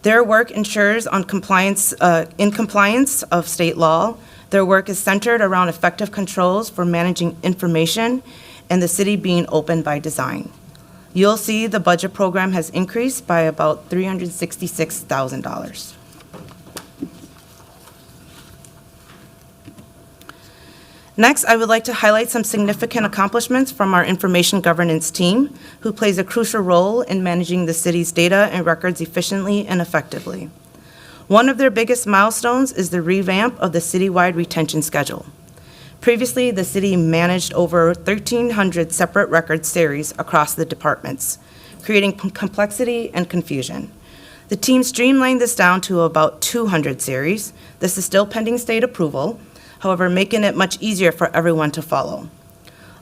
Their work ensures in compliance of state law. Their work is centered around effective controls for managing information and the city being open by design. You'll see the budget program has increased by about $366,000. Next, I would like to highlight some significant accomplishments from our information governance team, who plays a crucial role in managing the city's data and records efficiently and effectively. One of their biggest milestones is the revamp of the citywide retention schedule. Previously, the city managed over 1,300 separate record series across the departments, creating complexity and confusion. The team streamlined this down to about 200 series. This is still pending state approval, however, making it much easier for everyone to follow.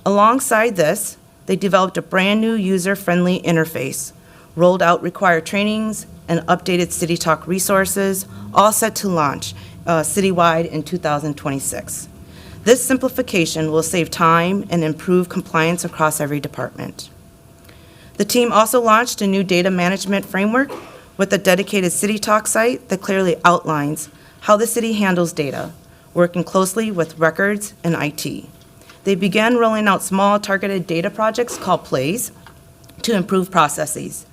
Alongside this, they developed a brand-new user-friendly interface, rolled out required trainings, and updated City Talk resources, all set to launch citywide in 2026. This simplification will save time and improve compliance across every department. The team also launched a new data management framework with a dedicated City Talk site that clearly outlines how the city handles data, working closely with records and IT. They began rolling out small targeted data projects called plays to improve processes.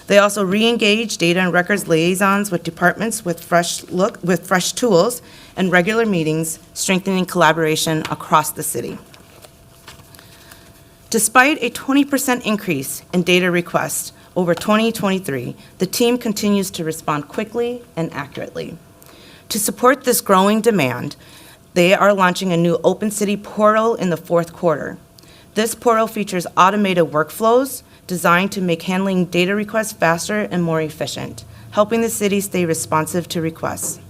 They also re-engage data and records liaisons with departments with fresh tools and regular meetings, strengthening collaboration across the city. Despite a 20% increase in data requests over 2023, the team continues to respond quickly and accurately. To support this growing demand, they are launching a new Open City portal in the fourth quarter. This portal features automated workflows designed to make handling data requests faster and more efficient, helping the city stay responsive to requests.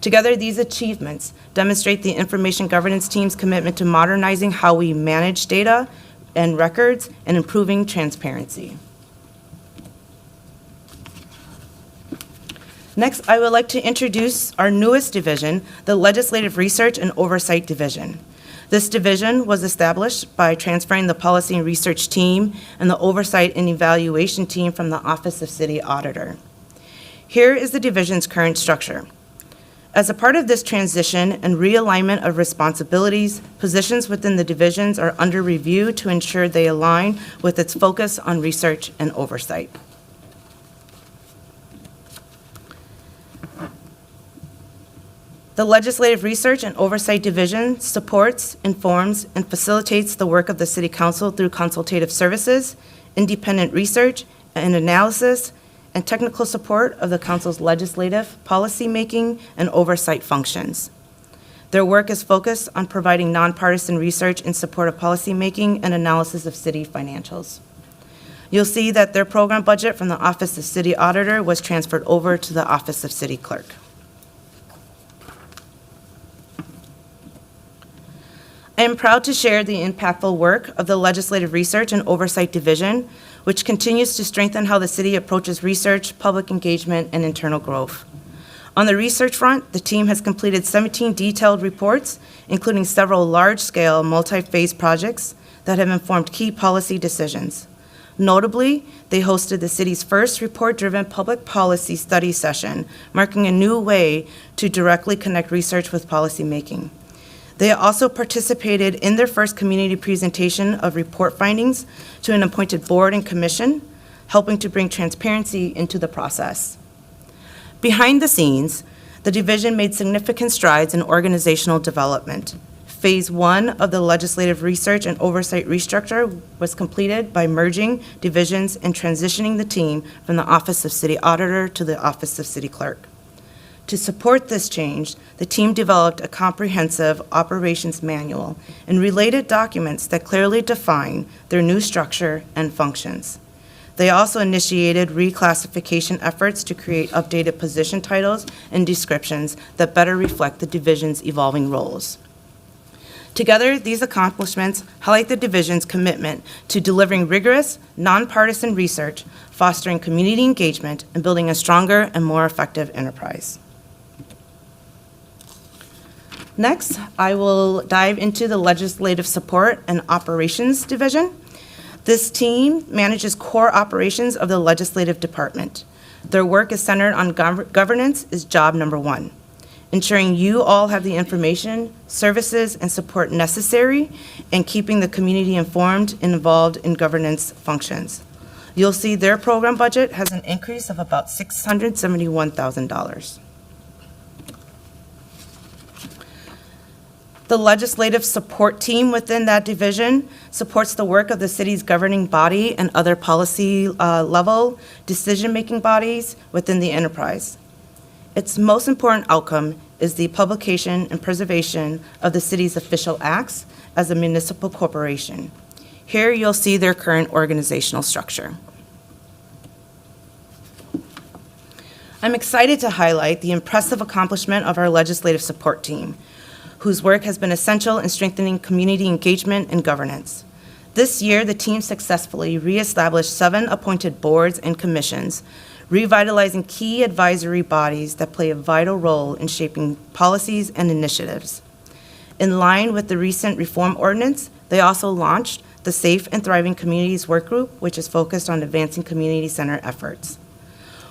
Together, these achievements demonstrate the information governance team's commitment to modernizing how we manage data and records and improving transparency. Next, I would like to introduce our newest division, the Legislative Research and Oversight Division. This division was established by transferring the Policy and Research team and the Oversight and Evaluation team from the Office of City Auditor. Here is the division's current structure. As a part of this transition and realignment of responsibilities, positions within the divisions are under review to ensure they align with its focus on research and oversight. The Legislative Research and Oversight Division supports, informs, and facilitates the work of the City Council through consultative services, independent research and analysis, and technical support of the Council's legislative, policymaking, and oversight functions. Their work is focused on providing nonpartisan research in support of policymaking and analysis of city financials. You'll see that their program budget from the Office of City Auditor was transferred over to the Office of City Clerk. I am proud to share the impactful work of the Legislative Research and Oversight Division, which continues to strengthen how the city approaches research, public engagement, and internal growth. On the research front, the team has completed 17 detailed reports, including several large-scale, multi-phase projects that have informed key policy decisions. Notably, they hosted the city's first report-driven public policy study session, marking a new way to directly connect research with policymaking. They also participated in their first community presentation of report findings to an appointed board and commission, helping to bring transparency into the process. Behind the scenes, the division made significant strides in organizational development. Phase 1 of the Legislative Research and Oversight restructure was completed by merging divisions and transitioning the team from the Office of City Auditor to the Office of City Clerk. To support this change, the team developed a comprehensive operations manual and related documents that clearly define their new structure and functions. They also initiated reclassification efforts to create updated position titles and descriptions that better reflect the division's evolving roles. Together, these accomplishments highlight the division's commitment to delivering rigorous, nonpartisan research, fostering community engagement, and building a stronger and more effective enterprise. Next, I will dive into the Legislative Support and Operations Division. This team manages core operations of the Legislative Department. Their work is centered on governance is job number one, ensuring you all have the information, services, and support necessary, and keeping the community informed and involved in governance functions. You'll see their program budget has an increase of about $671,000. The legislative support team within that division supports the work of the city's governing body and other policy level decision-making bodies within the enterprise. Its most important outcome is the publication and preservation of the city's official acts as a municipal corporation. Here you'll see their current organizational structure. I'm excited to highlight the impressive accomplishment of our legislative support team, whose work has been essential in strengthening community engagement and governance. This year, the team successfully reestablished 7 appointed boards and commissions, revitalizing key advisory bodies that play a vital role in shaping policies and initiatives. In line with the recent reform ordinance, they also launched the Safe and Thriving Communities Work Group, which is focused on advancing community center efforts.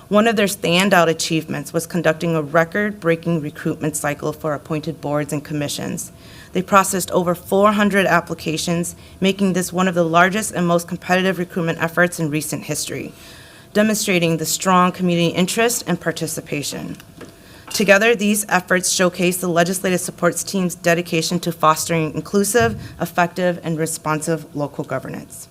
One of their standout achievements was conducting a record-breaking recruitment cycle for appointed boards and commissions. They processed over 400 applications, making this one of the largest and most competitive recruitment efforts in recent history, demonstrating the strong community interest and participation. Together, these efforts showcase the legislative supports team's dedication to fostering inclusive, effective, and responsive local governance.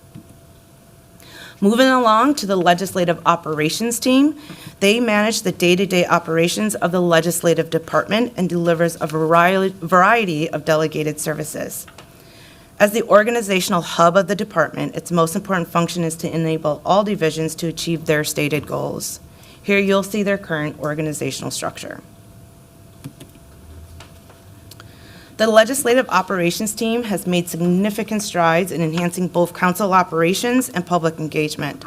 Moving along to the Legislative Operations team, they manage the day-to-day operations of the Legislative Department and delivers a variety of delegated services. As the organizational hub of the department, its most important function is to enable all divisions to achieve their stated goals. Here you'll see their current organizational structure. The Legislative Operations Team has made significant strides in enhancing both council operations and public engagement.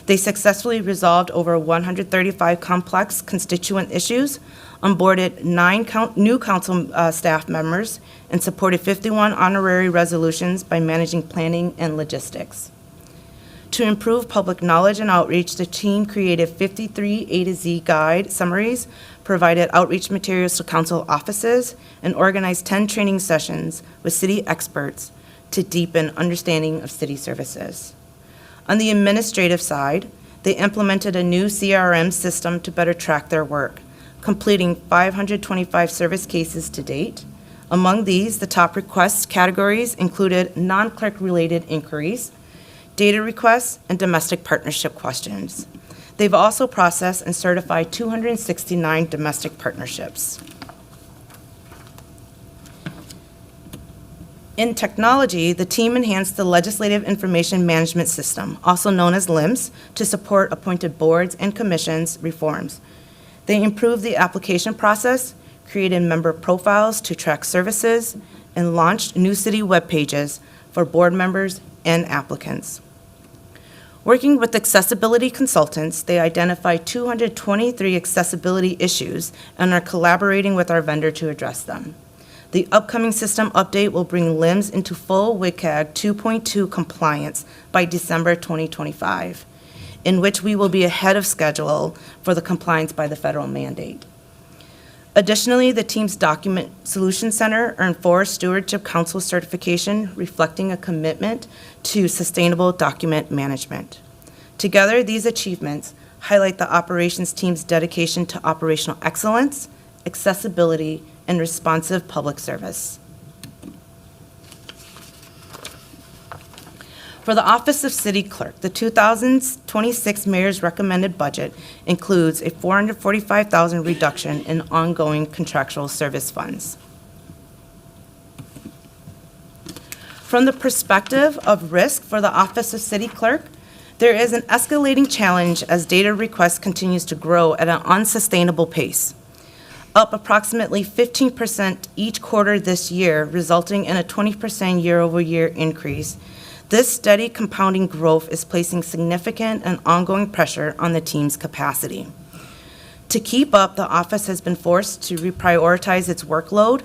They successfully resolved over 135 complex constituent issues, onboarded 9 new council staff members, and supported 51 honorary resolutions by managing planning and logistics. To improve public knowledge and outreach, the team created 53 A to Z guide summaries, provided outreach materials to council offices, and organized 10 training sessions with city experts to deepen understanding of city services. On the administrative side, they implemented a new CRM system to better track their work, completing 525 service cases to date. Among these, the top request categories included non-clerk related inquiries, data requests, and domestic partnership questions. They've also processed and certified 269 domestic partnerships. In technology, the team enhanced the Legislative Information Management System, also known as LIMS, to support appointed boards and commissions reforms. They improved the application process, created member profiles to track services, and launched new city web pages for board members and applicants. Working with accessibility consultants, they identified 223 accessibility issues and are collaborating with our vendor to address them. The upcoming system update will bring LIMS into full WCAG 2.2 compliance by December 2025, in which we will be ahead of schedule for the compliance by the federal mandate. Additionally, the team's Document Solution Center earned Forest Stewardship Council certification, reflecting a commitment to sustainable document management. Together, these achievements highlight the operations team's dedication to operational excellence, accessibility, and responsive public service. For the Office of City Clerk, the 2026 Mayor's recommended budget includes a $445,000 reduction in ongoing contractual service funds. From the perspective of risk for the Office of City Clerk, there is an escalating challenge as data requests continues to grow at an unsustainable pace, up approximately 15% each quarter this year, resulting in a 20% year-over-year increase. This steady compounding growth is placing significant and ongoing pressure on the team's capacity. To keep up, the office has been forced to reprioritize its workload,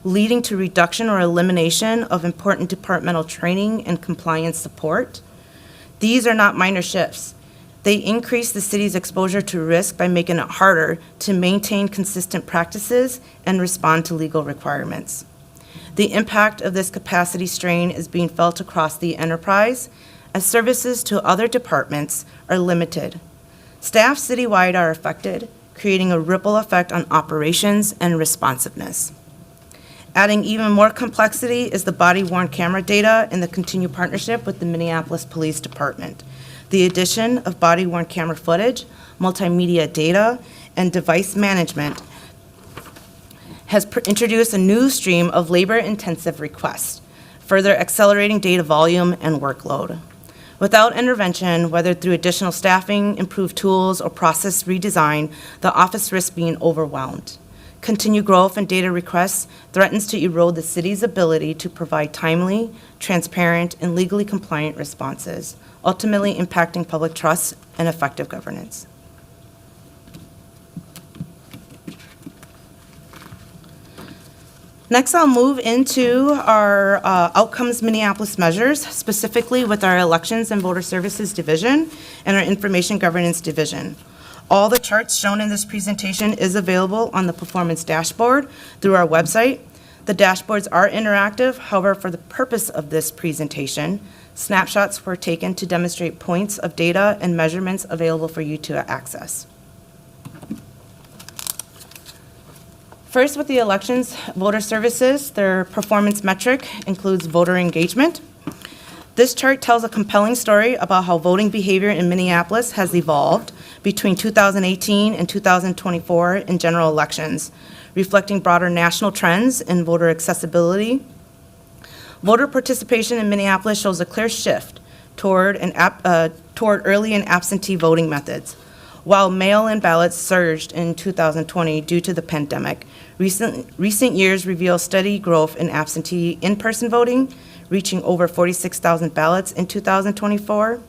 leading to reduction or elimination of important departmental training and compliance support. These are not minor shifts. They increase the city's exposure to risk by making it harder to maintain consistent practices and respond to legal requirements. The impact of this capacity strain is being felt across the enterprise as services to other departments are limited. Staff citywide are affected, creating a ripple effect on operations and responsiveness. Adding even more complexity is the body-worn camera data in the continued partnership with the Minneapolis Police Department. The addition of body-worn camera footage, multimedia data, and device management has introduced a new stream of labor-intensive requests, further accelerating data volume and workload. Without intervention, whether through additional staffing, improved tools, or process redesign, the office risks being overwhelmed. Continued growth in data requests threatens to erode the city's ability to provide timely, transparent, and legally compliant responses, ultimately impacting public trust and effective governance. Next, I'll move into our Outcomes Minneapolis measures, specifically with our Elections and Voter Services Division and our Information Governance Division. All the charts shown in this presentation is available on the performance dashboard through our website. The dashboards are interactive. However, for the purpose of this presentation, snapshots were taken to demonstrate points of data and measurements available for you to access. First, with the Elections Voter Services, their performance metric includes voter engagement. This chart tells a compelling story about how voting behavior in Minneapolis has evolved between 2018 and 2024 in general elections, reflecting broader national trends in voter accessibility. Voter participation in Minneapolis shows a clear shift toward early and absentee voting methods. While mail-in ballots surged in 2020 due to the pandemic, recent years reveal steady growth in absentee in-person voting, reaching over 46,000 ballots in 2024.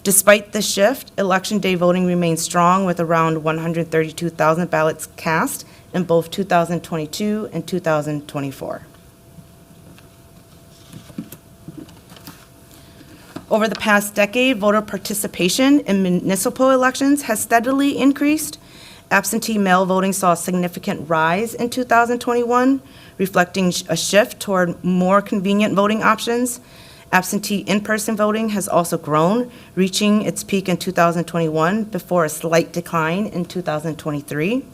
Despite this shift, Election Day voting remains strong with around 132,000 ballots cast in both 2022 and 2024. Over the past decade, voter participation in municipal elections has steadily increased. Absentee mail voting saw a significant rise in 2021, reflecting a shift toward more convenient voting options. Absentee in-person voting has also grown, reaching its peak in 2021 before a slight decline in 2023.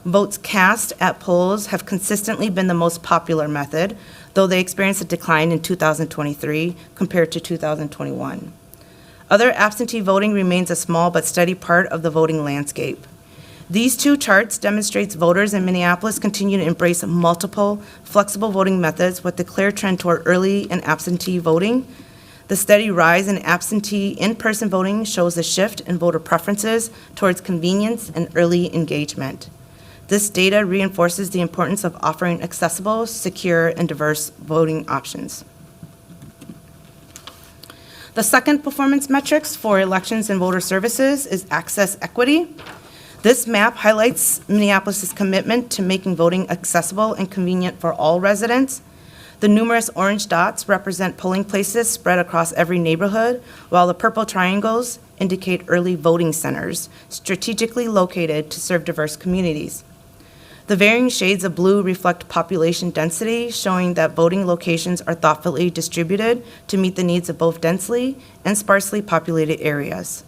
Votes cast at polls have consistently been the most popular method, though they experienced a decline in 2023 compared to 2021. Other absentee voting remains a small but steady part of the voting landscape. These two charts demonstrates voters in Minneapolis continue to embrace multiple flexible voting methods with a clear trend toward early and absentee voting. The steady rise in absentee in-person voting shows a shift in voter preferences towards convenience and early engagement. This data reinforces the importance of offering accessible, secure, and diverse voting options. The second performance metrics for elections and voter services is access equity. This map highlights Minneapolis' commitment to making voting accessible and convenient for all residents. The numerous orange dots represent polling places spread across every neighborhood, while the purple triangles indicate early voting centers strategically located to serve diverse communities. The varying shades of blue reflect population density, showing that voting locations are thoughtfully distributed to meet the needs of both densely and sparsely populated areas.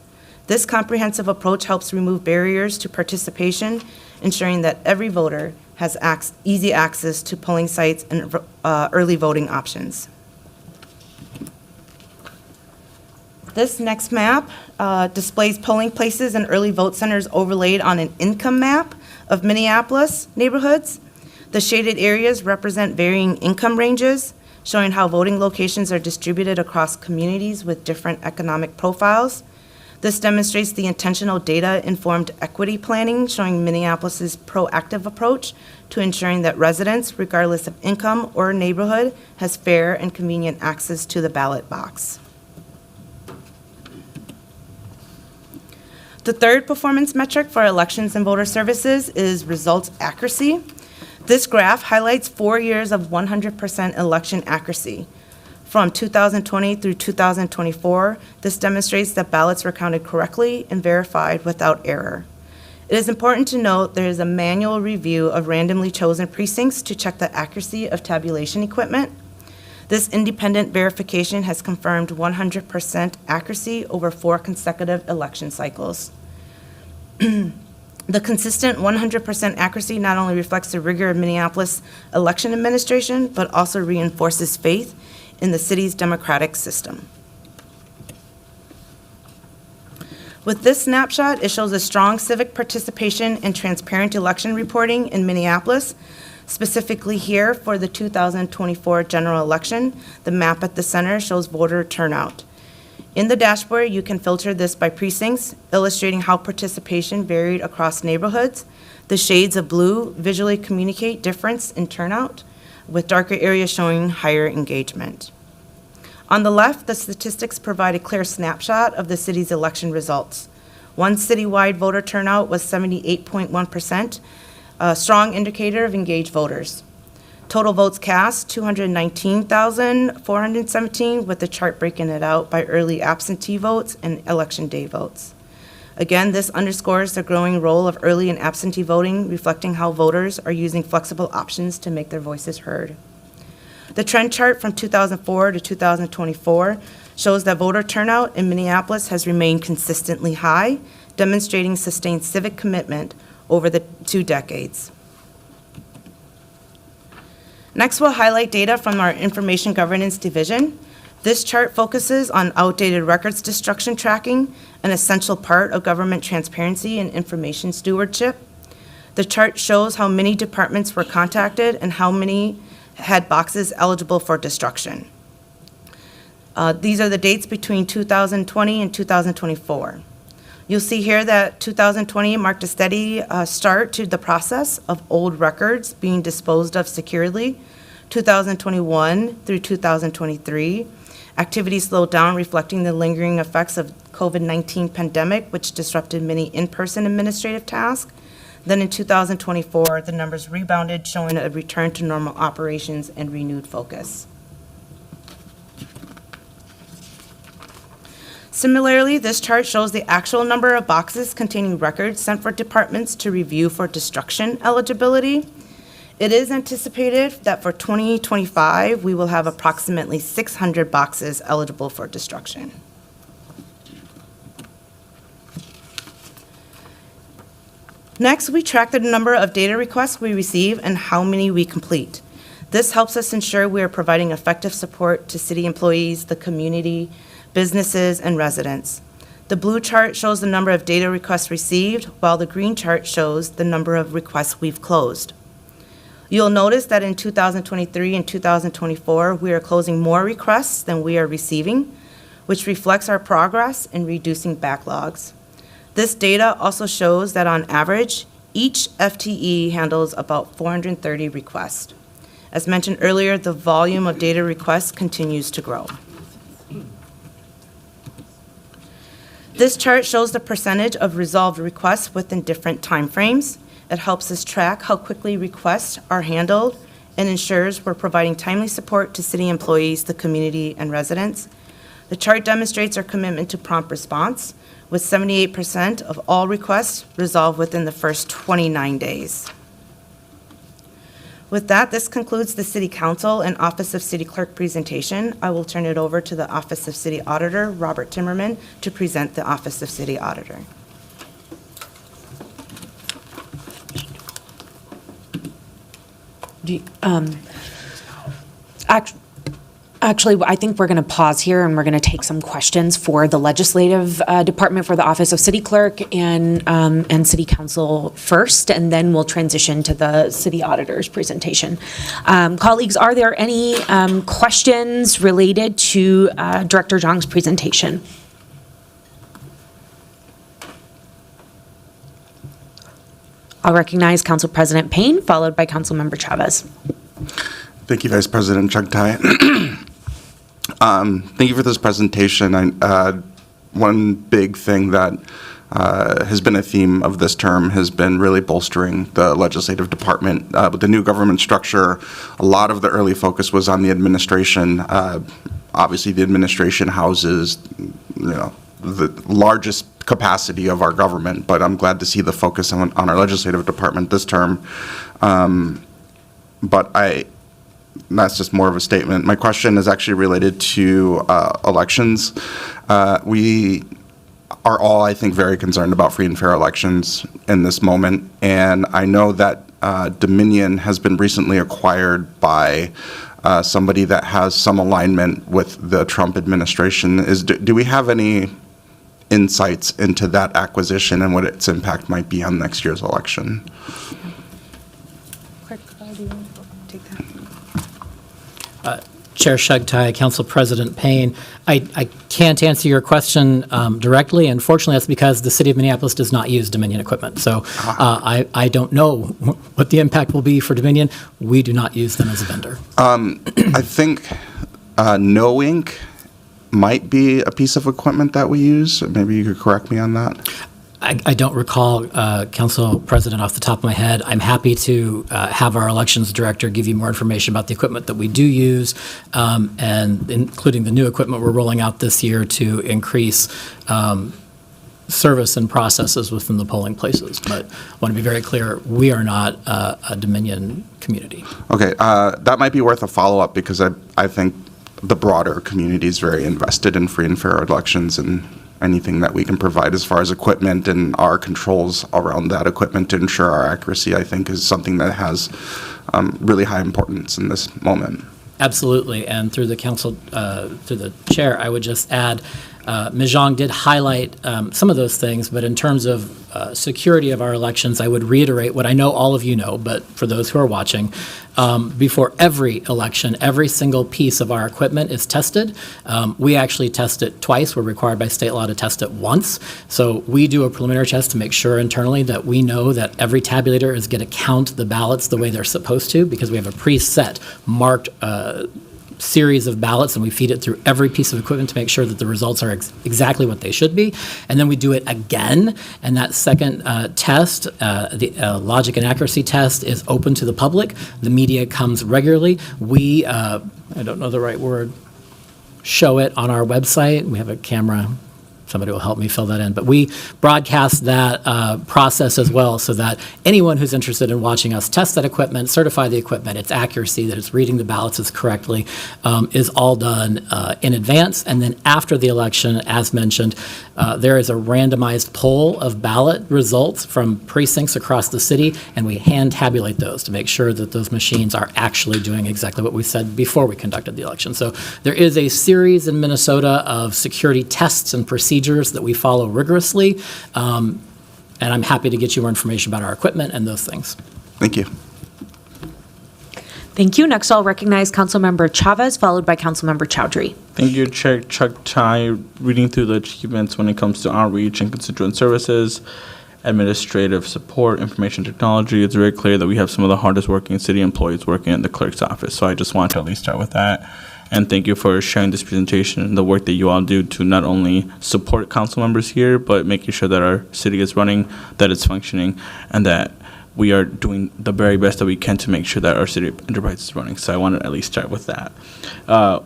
This comprehensive approach helps remove barriers to participation, ensuring that every voter has easy access to polling sites and early voting options. This next map displays polling places and early vote centers overlaid on an income map of Minneapolis neighborhoods. The shaded areas represent varying income ranges, showing how voting locations are distributed across communities with different economic profiles. This demonstrates the intentional data-informed equity planning, showing Minneapolis's proactive approach to ensuring that residents, regardless of income or neighborhood, has fair and convenient access to the ballot box. The third performance metric for elections and voter services is results accuracy. This graph highlights 4 years of 100% election accuracy. From 2020 through 2024, this demonstrates that ballots were counted correctly and verified without error. It is important to note there is a manual review of randomly chosen precincts to check the accuracy of tabulation equipment. This independent verification has confirmed 100% accuracy over 4 consecutive election cycles. The consistent 100% accuracy not only reflects the rigor of Minneapolis election administration, but also reinforces faith in the city's democratic system. With this snapshot, it shows a strong civic participation and transparent election reporting in Minneapolis. Specifically here for the 2024 general election, the map at the center shows voter turnout. In the dashboard, you can filter this by precincts, illustrating how participation varied across neighborhoods. The shades of blue visually communicate difference in turnout, with darker areas showing higher engagement. On the left, the statistics provide a clear snapshot of the city's election results. One citywide voter turnout was 78.1%, a strong indicator of engaged voters. Total votes cast, 219,417, with the chart breaking it out by early absentee votes and election day votes. Again, this underscores the growing role of early and absentee voting, reflecting how voters are using flexible options to make their voices heard. The trend chart from 2004 to 2024 shows that voter turnout in Minneapolis has remained consistently high, demonstrating sustained civic commitment over the 2 decades. Next, we'll highlight data from our Information Governance Division. This chart focuses on outdated records destruction tracking, an essential part of government transparency and information stewardship. The chart shows how many departments were contacted and how many had boxes eligible for destruction. These are the dates between 2020 and 2024. You'll see here that 2020 marked a steady start to the process of old records being disposed of securely. 2021 through 2023, activity slowed down, reflecting the lingering effects of COVID-19 pandemic, which disrupted many in-person administrative tasks. Then in 2024, the numbers rebounded, showing a return to normal operations and renewed focus. Similarly, this chart shows the actual number of boxes containing records sent for departments to review for destruction eligibility. It is anticipated that for 2025, we will have approximately 600 boxes eligible for destruction. Next, we track the number of data requests we receive and how many we complete. This helps us ensure we are providing effective support to city employees, the community, businesses, and residents. The blue chart shows the number of data requests received, while the green chart shows the number of requests we've closed. You'll notice that in 2023 and 2024, we are closing more requests than we are receiving, which reflects our progress in reducing backlogs. This data also shows that on average, each FTE handles about 430 requests. As mentioned earlier, the volume of data requests continues to grow. This chart shows the percentage of resolved requests within different timeframes. It helps us track how quickly requests are handled and ensures we're providing timely support to city employees, the community, and residents. The chart demonstrates our commitment to prompt response, with 78% of all requests resolved within the first 29 days. With that, this concludes the City Council and Office of City Clerk presentation. I will turn it over to the Office of City Auditor, Robert Timmerman, to present the Office of City Auditor. Actually, I think we're going to pause here and we're going to take some questions for the legislative department for the Office of City Clerk and City Council first, and then we'll transition to the City Auditor's presentation. Colleagues, are there any questions related to Director Zhang's presentation? I'll recognize Council President Payne, followed by Councilmember Chavez. Thank you, Vice President Chugtai. Thank you for this presentation. One big thing that has been a theme of this term has been really bolstering the legislative department. With the new government structure, a lot of the early focus was on the administration. Obviously, the administration houses, the largest capacity of our government, but I'm glad to see the focus on our legislative department this term. That's just more of a statement. My question is actually related to elections. We are all, I think, very concerned about free and fair elections in this moment, and I know that Dominion has been recently acquired by somebody that has some alignment with the Trump administration. Do we have any insights into that acquisition and what its impact might be on next year's election? Chair Chugtai, Council President Payne, I can't answer your question directly. Unfortunately, that's because the City of Minneapolis does not use Dominion equipment. So I don't know what the impact will be for Dominion. We do not use them as a vendor. I think No Ink might be a piece of equipment that we use. Maybe you could correct me on that. I don't recall, Council President, off the top of my head. I'm happy to have our elections director give you more information about the equipment that we do use, and including the new equipment we're rolling out this year to increase service and processes within the polling places. But I want to be very clear, we are not a Dominion community. Okay, that might be worth a follow-up because I think the broader community is very invested in free and fair elections, and anything that we can provide as far as equipment and our controls around that equipment to ensure our accuracy, I think, is something that has really high importance in this moment. Absolutely, and through the council, through the chair, I would just add, Ms. Zhang did highlight some of those things, but in terms of security of our elections, I would reiterate what I know all of you know, but for those who are watching, before every election, every single piece of our equipment is tested. We actually test it twice. We're required by state law to test it once. So we do a preliminary test to make sure internally that we know that every tabulator is going to count the ballots the way they're supposed to, because we have a preset marked series of ballots, and we feed it through every piece of equipment to make sure that the results are exactly what they should be. And then we do it again, and that second test, the logic and accuracy test, is open to the public. The media comes regularly. We, I don't know the right word, show it on our website. We have a camera. Somebody will help me fill that in. But we broadcast that process as well, so that anyone who's interested in watching us test that equipment, certify the equipment, its accuracy, that it's reading the ballots as correctly, is all done in advance. And then after the election, as mentioned, there is a randomized poll of ballot results from precincts across the city, and we hand tabulate those to make sure that those machines are actually doing exactly what we said before we conducted the election. So there is a series in Minnesota of security tests and procedures that we follow rigorously, and I'm happy to get you more information about our equipment and those things. Thank you. Thank you. Next, I'll recognize Councilmember Chavez, followed by Councilmember Chowdhury. Thank you, Chair Chuck Tai. Reading through the achievements when it comes to outreach and constituent services, administrative support, information technology, it's very clear that we have some of the hardest working city employees working in the clerk's office. So I just want to at least start with that. And thank you for sharing this presentation and the work that you all do to not only support council members here, but making sure that our city is running, that it's functioning, and that we are doing the very best that we can to make sure that our city enterprise is running. So I want to at least start with that.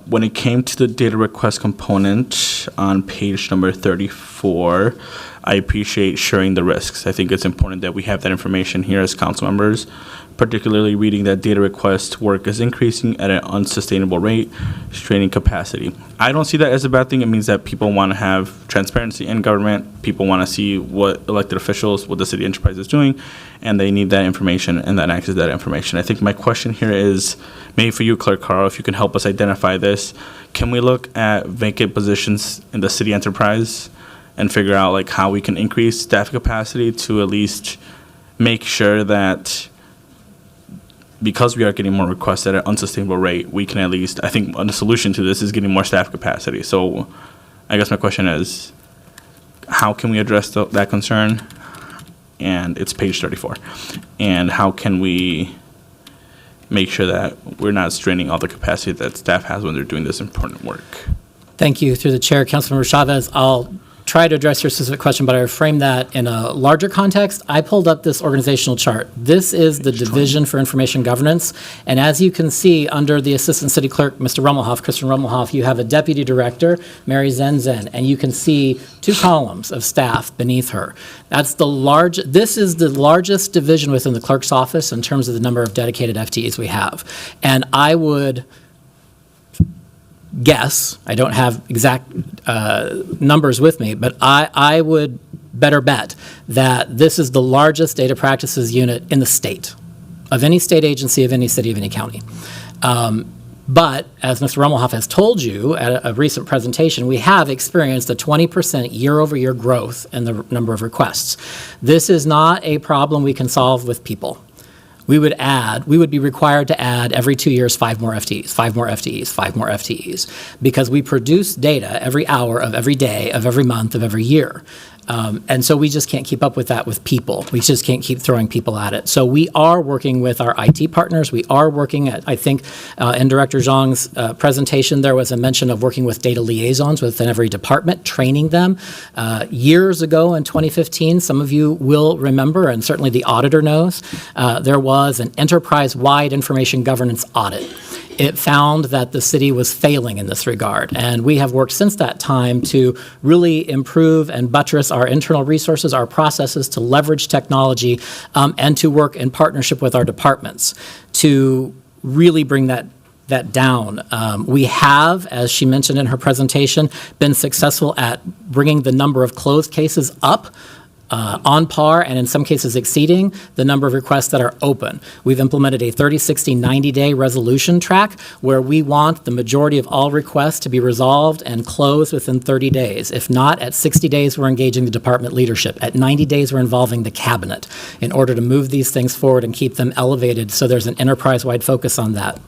When it came to the data request component on page number 34, I appreciate sharing the risks. I think it's important that we have that information here as council members, particularly reading that data request work is increasing at an unsustainable rate, straining capacity. I don't see that as a bad thing. It means that people want to have transparency in government. People want to see what elected officials, what the city enterprise is doing, and they need that information and that access to that information. I think my question here is, maybe for you, Clerk Carl, if you can help us identify this, can we look at vacant positions in the city enterprise and figure out like how we can increase staff capacity to at least make sure that, because we are getting more requests at an unsustainable rate, we can at least, I think the solution to this is getting more staff capacity. So I guess my question is, how can we address that concern? And it's page 34. And how can we make sure that we're not straining all the capacity that staff has when they're doing this important work? Thank you. Through the chair, Councilmember Chavez, I'll try to address your specific question, but I frame that in a larger context. I pulled up this organizational chart. This is the Division for Information Governance, and as you can see, under the Assistant City Clerk, Mr. Rummelhoff, Kristen Rummelhoff, you have a Deputy Director, Mary Zenzen, and you can see 2 columns of staff beneath her. That's this is the largest division within the clerk's office in terms of the number of dedicated FTEs we have. And I would guess, I don't have exact numbers with me, but I would better bet that this is the largest data practices unit in the state, of any state agency, of any city, of any county. But as Mr. Rummelhoff has told you at a recent presentation, we have experienced a 20% year-over-year growth in the number of requests. This is not a problem we can solve with people. We would be required to add every 2 years 5 more FTEs, 5 more FTEs, 5 more FTEs, because we produce data every hour of every day, of every month, of every year. And so we just can't keep up with that with people. We just can't keep throwing people at it. So we are working with our IT partners. We are working at, I think, in Director Zhang's presentation, there was a mention of working with data liaisons within every department, training them. Years ago in 2015, some of you will remember, and certainly the auditor knows, there was an enterprise-wide information governance audit. It found that the city was failing in this regard, and we have worked since that time to really improve and buttress our internal resources, our processes, to leverage technology, and to work in partnership with our departments to really bring that down. We have, as she mentioned in her presentation, been successful at bringing the number of closed cases up on par, and in some cases exceeding, the number of requests that are open. We've implemented a 30, 60, 90-day resolution track where we want the majority of all requests to be resolved and closed within 30 days. If not, at 60 days, we're engaging the department leadership. At 90 days, we're involving the cabinet in order to move these things forward and keep them elevated, so there's an enterprise-wide focus on that.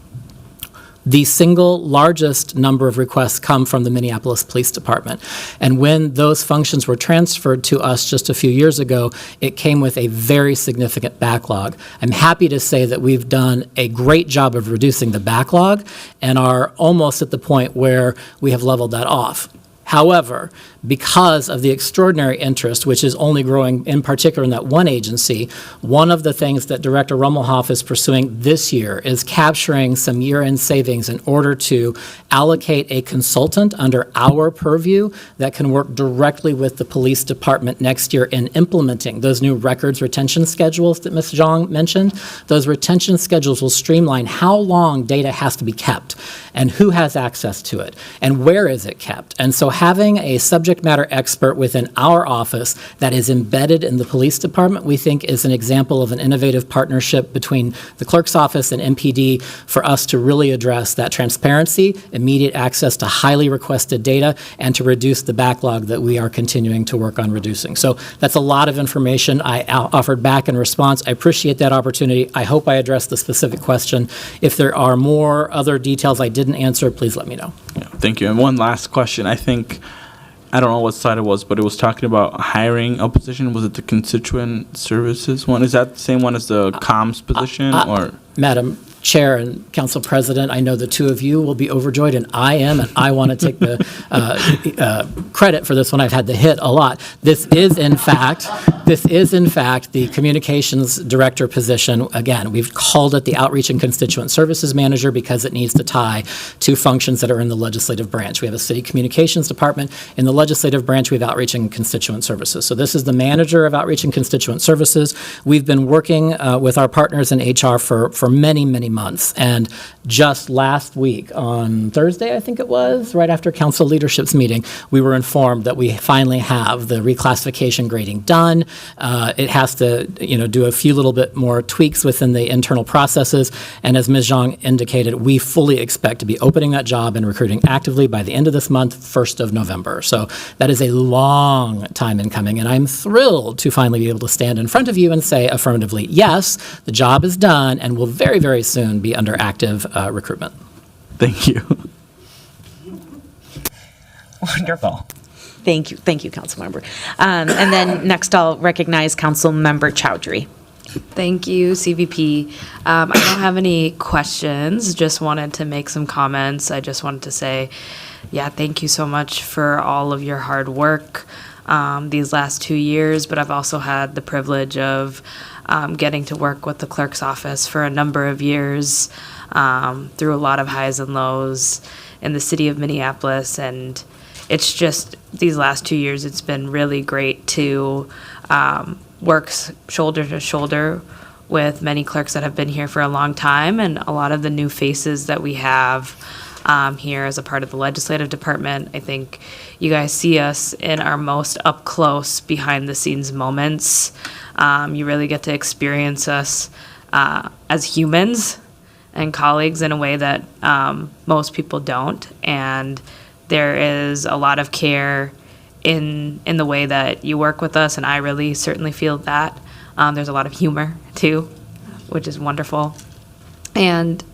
The single largest number of requests come from the Minneapolis Police Department. And when those functions were transferred to us just a few years ago, it came with a very significant backlog. I'm happy to say that we've done a great job of reducing the backlog and are almost at the point where we have leveled that off. However, because of the extraordinary interest, which is only growing in particular in that one agency, one of the things that Director Rummelhoff is pursuing this year is capturing some year-end savings in order to allocate a consultant under our purview that can work directly with the police department next year in implementing those new records retention schedules that Ms. Zhang mentioned. Those retention schedules will streamline how long data has to be kept and who has access to it and where is it kept. And so having a subject matter expert within our office that is embedded in the police department, we think is an example of an innovative partnership between the clerk's office and MPD for us to really address that transparency, immediate access to highly requested data, and to reduce the backlog that we are continuing to work on reducing. So that's a lot of information I offered back in response. I appreciate that opportunity. I hope I addressed the specific question. If there are more other details I didn't answer, please let me know. Yeah, thank you. And one last question. I don't know what slide it was, but it was talking about hiring a position. Was it the constituent services one? Is that the same one as the comms position? Or Madam Chair and Council President, I know the two of you will be overjoyed, and I am, and I want to take the credit for this one. I've had to hit a lot. This is, in fact, the communications director position. Again, we've called it the Outreach and Constituent Services Manager because it needs to tie two functions that are in the legislative branch. We have a city communications department. In the legislative branch, we have Outreach and Constituent Services. So this is the manager of Outreach and Constituent Services. We've been working with our partners in HR for many, many months. And just last week, on Thursday, I think it was, right after council leadership's meeting, we were informed that we finally have the reclassification grading done. It has to, do a few little bit more tweaks within the internal processes. And as Ms. Zhang indicated, we fully expect to be opening that job and recruiting actively by the end of this month, 1st of November. So that is a long time in coming. And I'm thrilled to finally be able to stand in front of you and say affirmatively, yes, the job is done and will very, very soon be under active recruitment. thank you. Wonderful. Thank you, Councilmember. And then next I'll recognize Councilmember Chowdhury. Thank you, CVP. I don't have any questions, just wanted to make some comments. I just wanted to say, thank you so much for all of your hard work these last 2 years, but I've also had the privilege of getting to work with the clerk's office for a number of years through a lot of highs and lows in the city of Minneapolis. And it's just these last 2 years, it's been really great to work shoulder to shoulder with many clerks that have been here for a long time, and a lot of the new faces that we have here as a part of the legislative department. I think you guys see us in our most up close, behind the scenes moments. You really get to experience us as humans and colleagues in a way that most people don't. And there is a lot of care in the way that you work with us, and I really certainly feel that. There's a lot of humor too, which is wonderful. And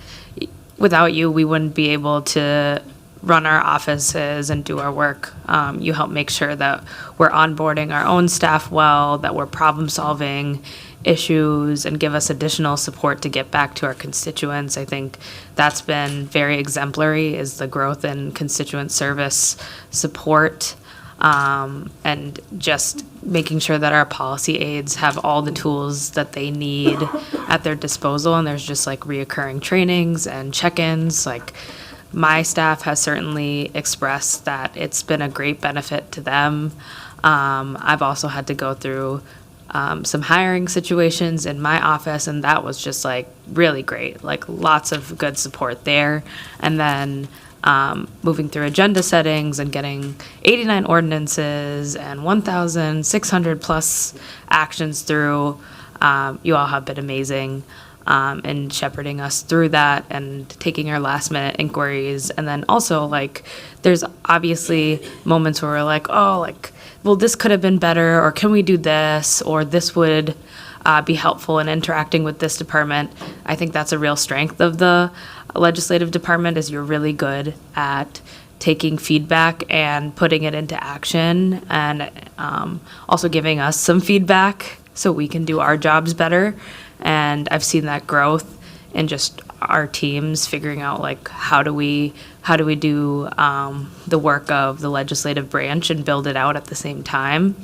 without you, we wouldn't be able to run our offices and do our work. You help make sure that we're onboarding our own staff well, that we're problem solving issues, and give us additional support to get back to our constituents. I think that's been very exemplary, is the growth in constituent service support, and just making sure that our policy aides have all the tools that they need at their disposal. And there's just like reoccurring trainings and check-ins. Like, my staff has certainly expressed that it's been a great benefit to them. I've also had to go through some hiring situations in my office, and that was just like really great, like lots of good support there. And then moving through agenda settings and getting 89 ordinances and 1,600 plus actions through. You all have been amazing in shepherding us through that and taking our last minute inquiries. And then also, like, there's obviously moments where we're like, oh, like, well, this could have been better, or can we do this, or this would be helpful in interacting with this department. I think that's a real strength of the legislative department, is you're really good at taking feedback and putting it into action, and also giving us some feedback so we can do our jobs better. And I've seen that growth in just our teams figuring out, like, how do we do the work of the legislative branch and build it out at the same time.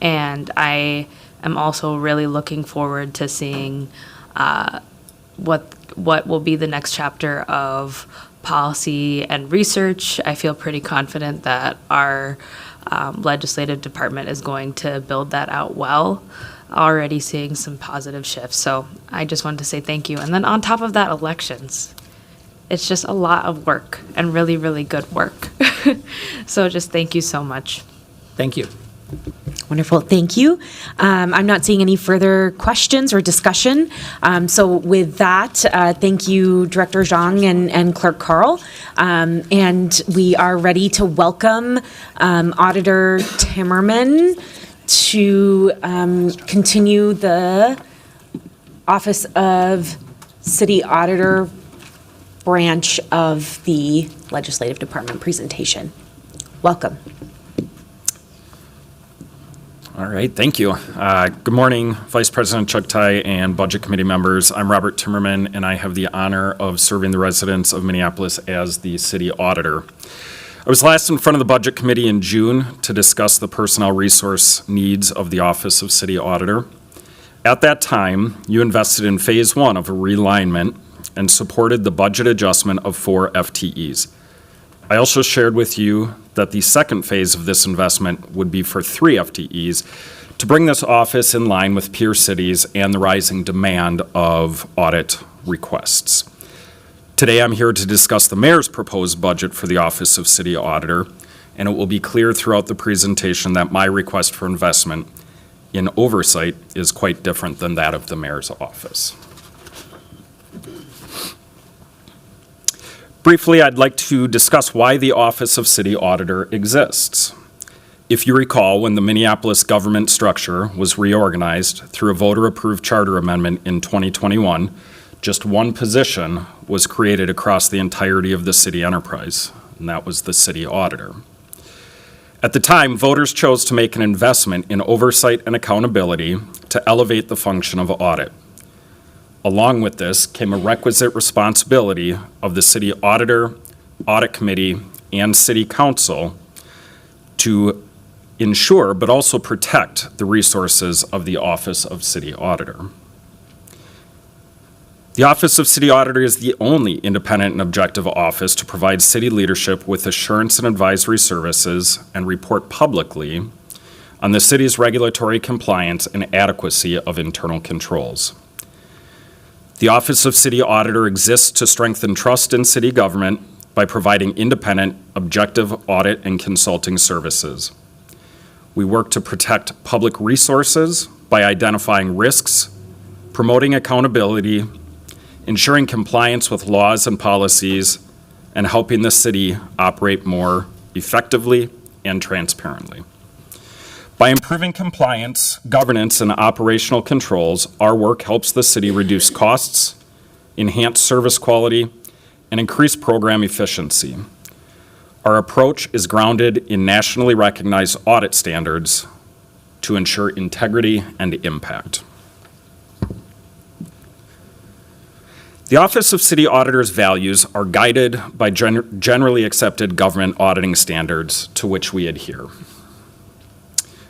And I am also really looking forward to seeing what will be the next chapter of policy and research. I feel pretty confident that our legislative department is going to build that out well. Already seeing some positive shifts. So I just wanted to say thank you. And then on top of that, elections. It's just a lot of work and really, really good work. So just thank you so much. Thank you. Wonderful, thank you. I'm not seeing any further questions or discussion. So with that, thank you, Director Zhang and Clerk Carl. And we are ready to welcome Auditor Timmerman to continue the Office of City Auditor branch of the Legislative Department presentation. Welcome. All right, thank you. Good morning, Vice President Chuck Tai and Budget Committee members. I'm Robert Timmerman, and I have the honor of serving the residents of Minneapolis as the City Auditor. I was last in front of the Budget Committee in June to discuss the personnel resource needs of the Office of City Auditor. At that time, you invested in Phase 1 of a realignment and supported the budget adjustment of 4 FTEs. I also shared with you that the second phase of this investment would be for 3 FTEs to bring this office in line with peer cities and the rising demand of audit requests. Today, I'm here to discuss the mayor's proposed budget for the Office of City Auditor, and it will be clear throughout the presentation that my request for investment in oversight is quite different than that of the mayor's office. Briefly, I'd like to discuss why the Office of City Auditor exists. If you recall, when the Minneapolis government structure was reorganized through a voter-approved charter amendment in 2021, just one position was created across the entirety of the city enterprise, and that was the city auditor. At the time, voters chose to make an investment in oversight and accountability to elevate the function of audit. Along with this came a requisite responsibility of the city auditor, audit committee, and city council to ensure but also protect the resources of the Office of City Auditor. The Office of City Auditor is the only independent and objective office to provide city leadership with assurance and advisory services and report publicly on the city's regulatory compliance and adequacy of internal controls. The Office of City Auditor exists to strengthen trust in city government by providing independent, objective audit and consulting services. We work to protect public resources by identifying risks, promoting accountability, ensuring compliance with laws and policies, and helping the city operate more effectively and transparently. By improving compliance, governance, and operational controls, our work helps the city reduce costs, enhance service quality, and increase program efficiency. Our approach is grounded in nationally recognized audit standards to ensure integrity and impact. The Office of City Auditor's values are guided by generally accepted government auditing standards to which we adhere.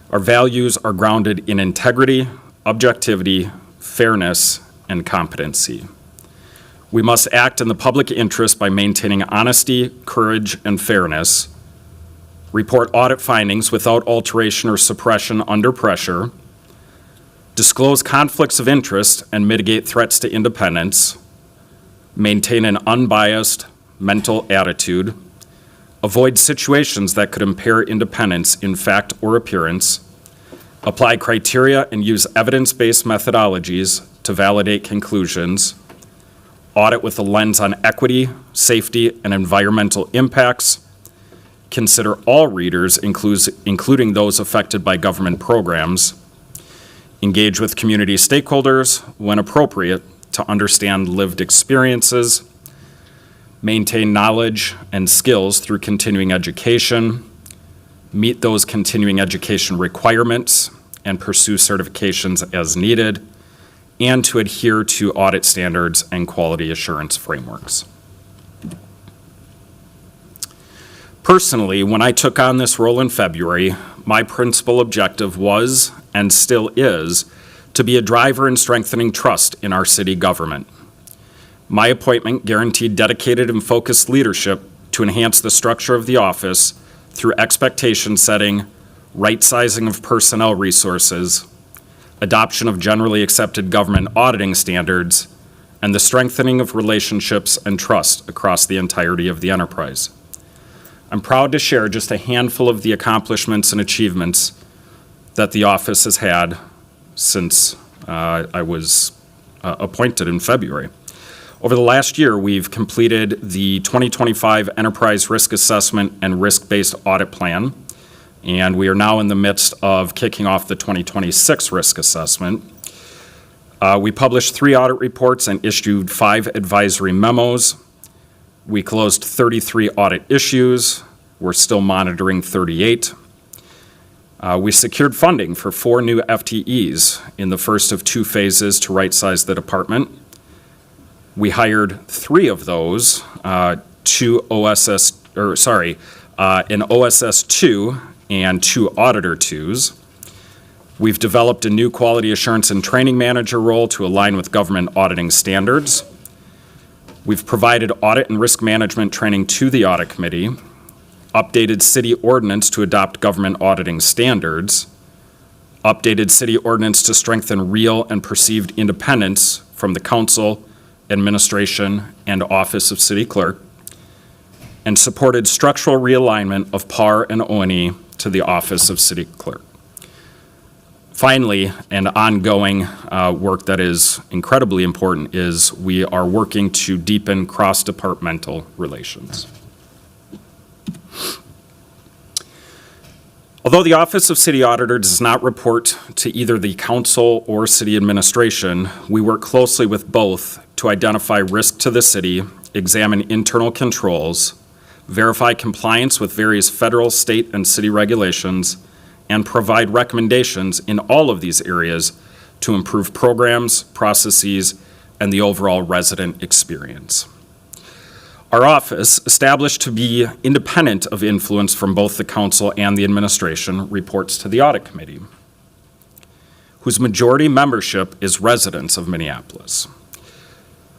Our values are grounded in integrity, objectivity, fairness, and competency. We must act in the public interest by maintaining honesty, courage, and fairness, report audit findings without alteration or suppression under pressure, disclose conflicts of interest and mitigate threats to independence, maintain an unbiased, mental attitude, avoid situations that could impair independence in fact or appearance, apply criteria and use evidence-based methodologies to validate conclusions, audit with a lens on equity, safety, and environmental impacts, consider all readers, including those affected by government programs, engage with community stakeholders when appropriate to understand lived experiences, maintain knowledge and skills through continuing education, meet those continuing education requirements, and pursue certifications as needed, and to adhere to audit standards and quality assurance frameworks. Personally, when I took on this role in February, my principal objective was, and still is, to be a driver in strengthening trust in our city government. My appointment guaranteed dedicated and focused leadership to enhance the structure of the office through expectation setting, right sizing of personnel resources, adoption of generally accepted government auditing standards, and the strengthening of relationships and trust across the entirety of the enterprise. I'm proud to share just a handful of the accomplishments and achievements that the office has had since I was appointed in February. Over the last year, we've completed the 2025 Enterprise Risk Assessment and Risk-Based Audit Plan, and we are now in the midst of kicking off the 2026 Risk Assessment. We published 3 audit reports and issued 5 advisory memos. We closed 33 audit issues. We're still monitoring 38. We secured funding for 4 new FTEs in the first of 2 phases to right-size the department. We hired 3 of those, an OSS 2 and 2 Auditor 2s. We've developed a new Quality Assurance and Training Manager role to align with government auditing standards. We've provided audit and risk management training to the Audit Committee, updated city ordinance to adopt government auditing standards, updated city ordinance to strengthen real and perceived independence from the council, administration, and office of city clerk, and supported structural realignment of PAR and O&E to the office of city clerk. Finally, and ongoing work that is incredibly important is we are working to deepen cross-departmental relations. Although the Office of City Auditor does not report to either the council or city administration, we work closely with both to identify risk to the city, examine internal controls, verify compliance with various federal, state, and city regulations, and provide recommendations in all of these areas to improve programs, processes, and the overall resident experience. Our office, established to be independent of influence from both the council and the administration, reports to the Audit Committee, whose majority membership is residents of Minneapolis.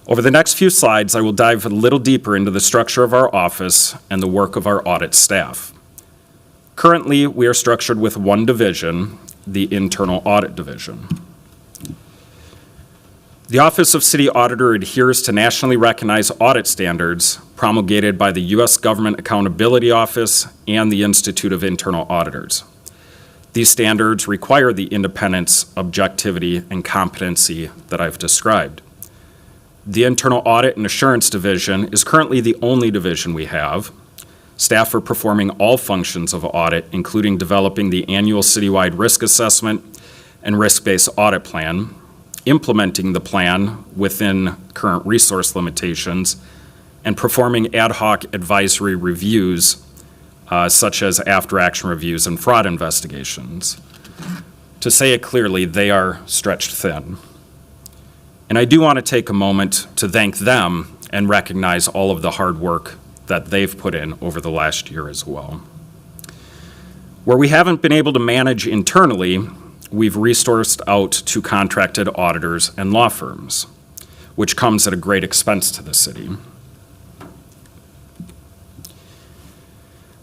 Over the next few slides, I will dive a little deeper into the structure of our office and the work of our audit staff. Currently, we are structured with 1 division, the Internal Audit Division. The Office of City Auditor adheres to nationally recognized audit standards promulgated by the U.S. Government Accountability Office and the Institute of Internal Auditors. These standards require the independence, objectivity, and competency that I've described. The Internal Audit and Assurance Division is currently the only division we have. Staff are performing all functions of audit, including developing the annual citywide risk assessment and risk-based audit plan, implementing the plan within current resource limitations, and performing ad hoc advisory reviews, such as after-action reviews and fraud investigations. To say it clearly, they are stretched thin. And I do want to take a moment to thank them and recognize all of the hard work that they've put in over the last year as well. Where we haven't been able to manage internally, we've resourced out to contracted auditors and law firms, which comes at a great expense to the city.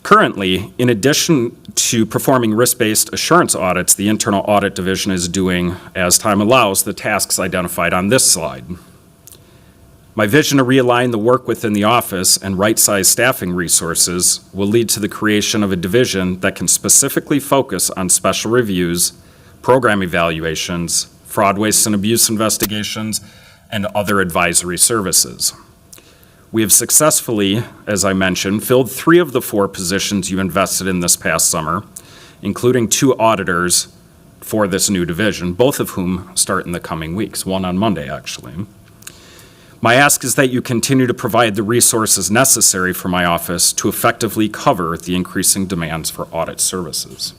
Currently, in addition to performing risk-based assurance audits, the Internal Audit Division is doing, as time allows, the tasks identified on this slide. My vision to realign the work within the office and right-size staffing resources will lead to the creation of a division that can specifically focus on special reviews, program evaluations, fraud, waste, and abuse investigations, and other advisory services. We have successfully, as I mentioned, filled 3 of the 4 positions you invested in this past summer, including 2 auditors for this new division, both of whom start in the coming weeks, one on Monday, actually. My ask is that you continue to provide the resources necessary for my office to effectively cover the increasing demands for audit services.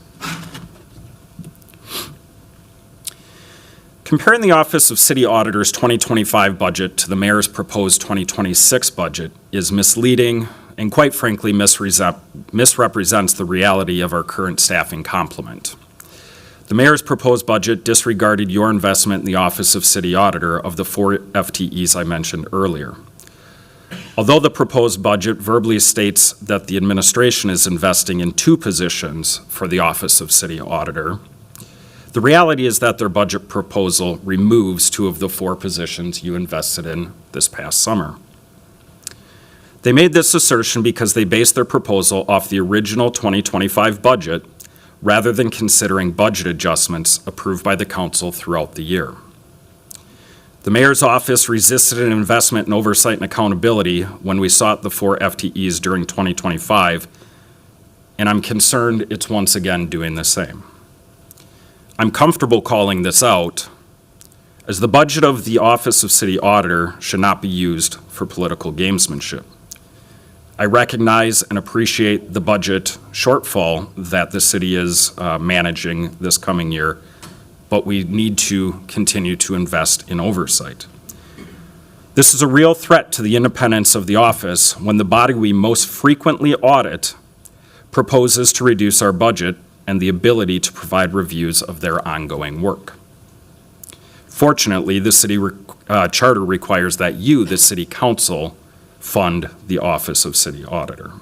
Comparing the Office of City Auditor's 2025 budget to the mayor's proposed 2026 budget is misleading and, quite frankly, misrepresents the reality of our current staffing complement. The mayor's proposed budget disregarded your investment in the Office of City Auditor of the 4 FTEs I mentioned earlier. Although the proposed budget verbally states that the administration is investing in 2 positions for the Office of City Auditor, the reality is that their budget proposal removes 2 of the 4 positions you invested in this past summer. They made this assertion because they based their proposal off the original 2025 budget rather than considering budget adjustments approved by the council throughout the year. The mayor's office resisted an investment in oversight and accountability when we sought the 4 FTEs during 2025, and I'm concerned it's once again doing the same. I'm comfortable calling this out, as the budget of the Office of City Auditor should not be used for political gamesmanship. I recognize and appreciate the budget shortfall that the city is managing this coming year, but we need to continue to invest in oversight. This is a real threat to the independence of the office when the body we most frequently audit proposes to reduce our budget and the ability to provide reviews of their ongoing work. Fortunately, the city charter requires that you, the city council, fund the Office of City Auditor.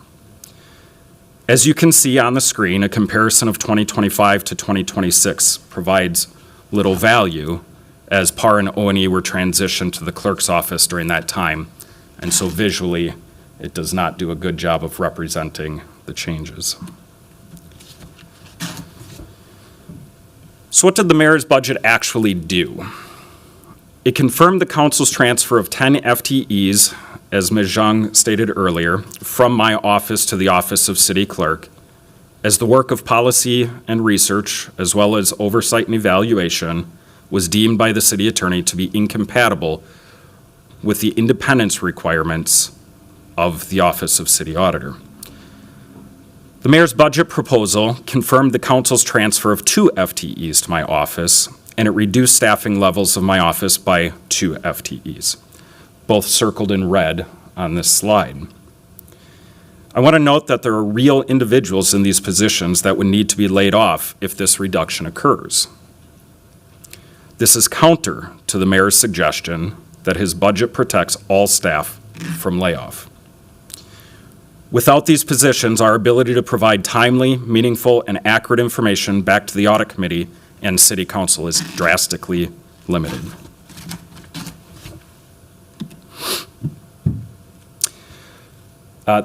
As you can see on the screen, a comparison of 2025 to 2026 provides little value, as PAR and O&E were transitioned to the clerk's office during that time, and so visually it does not do a good job of representing the changes. So what did the mayor's budget actually do? It confirmed the council's transfer of 10 FTEs, as Ms. Zhang stated earlier, from my office to the Office of City Clerk, as the work of policy and research, as well as oversight and evaluation, was deemed by the city attorney to be incompatible with the independence requirements of the Office of City Auditor. The mayor's budget proposal confirmed the council's transfer of 2 FTEs to my office, and it reduced staffing levels of my office by 2 FTEs, both circled in red on this slide. I want to note that there are real individuals in these positions that would need to be laid off if this reduction occurs. This is counter to the mayor's suggestion that his budget protects all staff from layoff. Without these positions, our ability to provide timely, meaningful, and accurate information back to the audit committee and city council is drastically limited.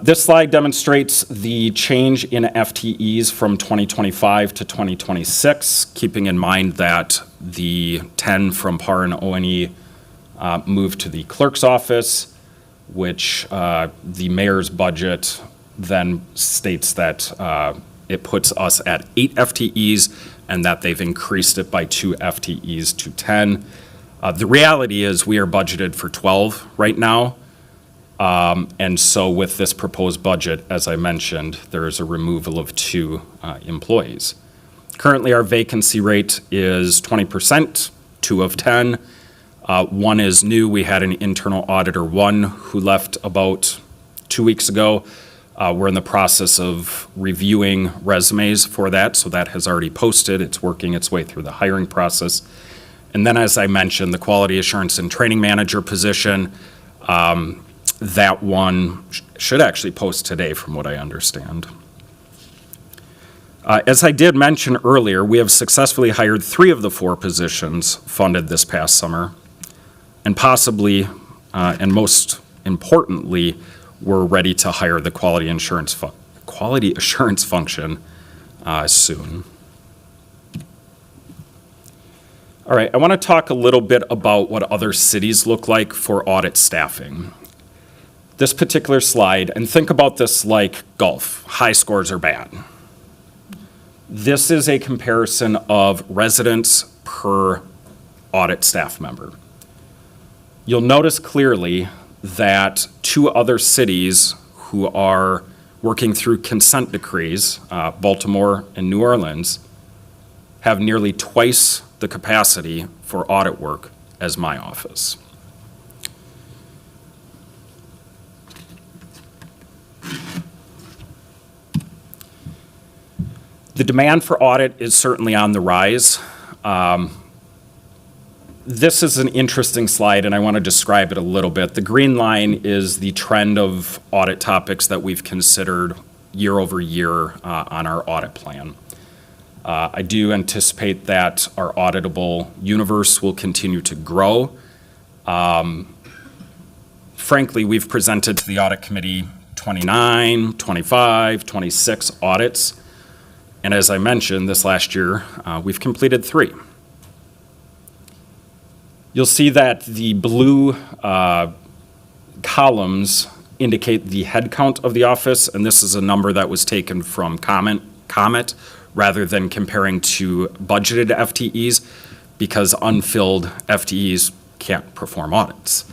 This slide demonstrates the change in FTEs from 2025 to 2026, keeping in mind that the 10 from PAR and O&E moved to the clerk's office, which the mayor's budget then states that it puts us at 8 FTEs and that they've increased it by 2 FTEs to 10. The reality is we are budgeted for 12 right now. And so with this proposed budget, as I mentioned, there is a removal of 2 employees. Currently, our vacancy rate is 20%, 2 of 10. 1 is new. We had an internal auditor 1 who left about 2 weeks ago. We're in the process of reviewing resumes for that, so that has already posted. It's working its way through the hiring process. And then, as I mentioned, the quality assurance and training manager position, that one should actually post today from what I understand. As I did mention earlier, we have successfully hired 3 of the 4 positions funded this past summer, and possibly and most importantly, we're ready to hire the quality assurance function soon. All right, I want to talk a little bit about what other cities look like for audit staffing. This particular slide, and think about this like golf, high scores are bad. This is a comparison of residents per audit staff member. You'll notice clearly that 2 other cities who are working through consent decrees, Baltimore and New Orleans, have nearly twice the capacity for audit work as my office. The demand for audit is certainly on the rise. This is an interesting slide, and I want to describe it a little bit. The green line is the trend of audit topics that we've considered year over year on our audit plan. I do anticipate that our auditable universe will continue to grow. Frankly, we've presented to the audit committee 29, 25, 26 audits. And as I mentioned, this last year, we've completed 3. You'll see that the blue columns indicate the head count of the office, and this is a number that was taken from Comet rather than comparing to budgeted FTEs, because unfilled FTEs can't perform audits.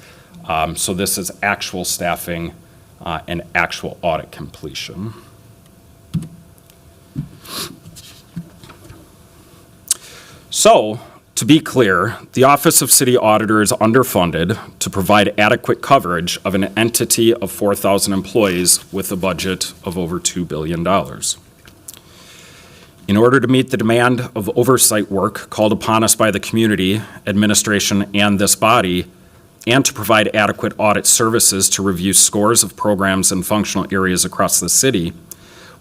So this is actual staffing and actual audit completion. So, to be clear, the Office of City Auditor is underfunded to provide adequate coverage of an entity of 4,000 employees with a budget of over $2 billion. In order to meet the demand of oversight work called upon us by the community, administration, and this body, and to provide adequate audit services to review scores of programs and functional areas across the city,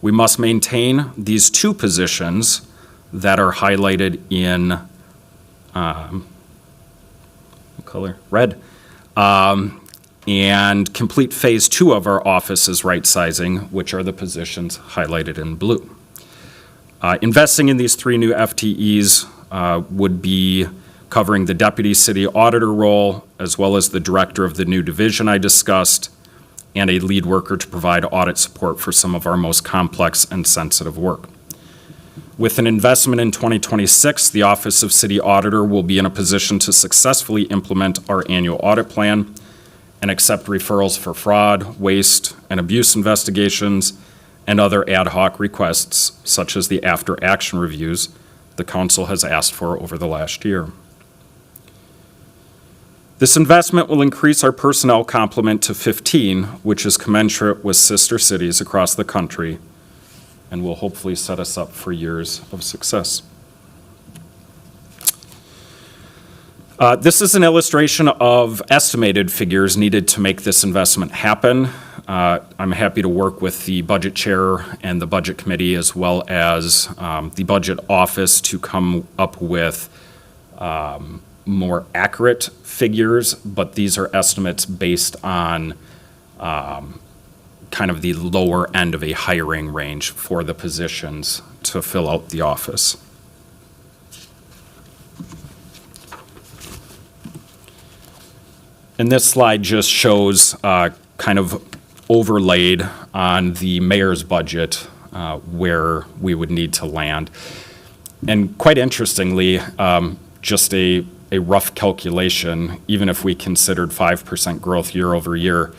we must maintain these 2 positions that are highlighted in what color? Red. And complete phase 2 of our office's right sizing, which are the positions highlighted in blue. Investing in these 3 new FTEs would be covering the deputy city auditor role, as well as the director of the new division I discussed, and a lead worker to provide audit support for some of our most complex and sensitive work. With an investment in 2026, the Office of City Auditor will be in a position to successfully implement our annual audit plan and accept referrals for fraud, waste, and abuse investigations, and other ad hoc requests, such as the after-action reviews the Council has asked for over the last year. This investment will increase our personnel complement to 15, which is commensurate with sister cities across the country, and will hopefully set us up for years of success. This is an illustration of estimated figures needed to make this investment happen. I'm happy to work with the budget chair and the budget committee, as well as the budget office, to come up with more accurate figures, but these are estimates based on kind of the lower end of a hiring range for the positions to fill out the office. And this slide just shows kind of overlaid on the mayor's budget where we would need to land. And quite interestingly, just a rough calculation, even if we considered 5% growth year over year,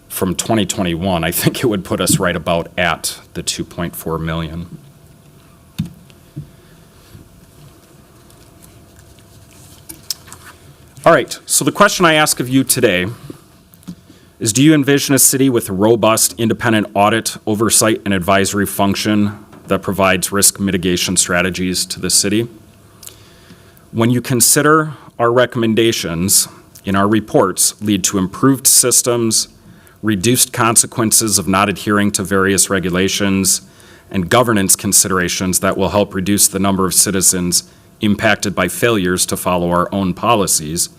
from 2021, I think it would put us right about at the 2.4 million. All right, so the question I ask of you today is, do you envision a city with a robust independent audit, oversight, and advisory function that provides risk mitigation strategies to the city? When you consider our recommendations in our reports lead to improved systems, reduced consequences of not adhering to various regulations, and governance considerations that will help reduce the number of citizens impacted by failures to follow our own policies,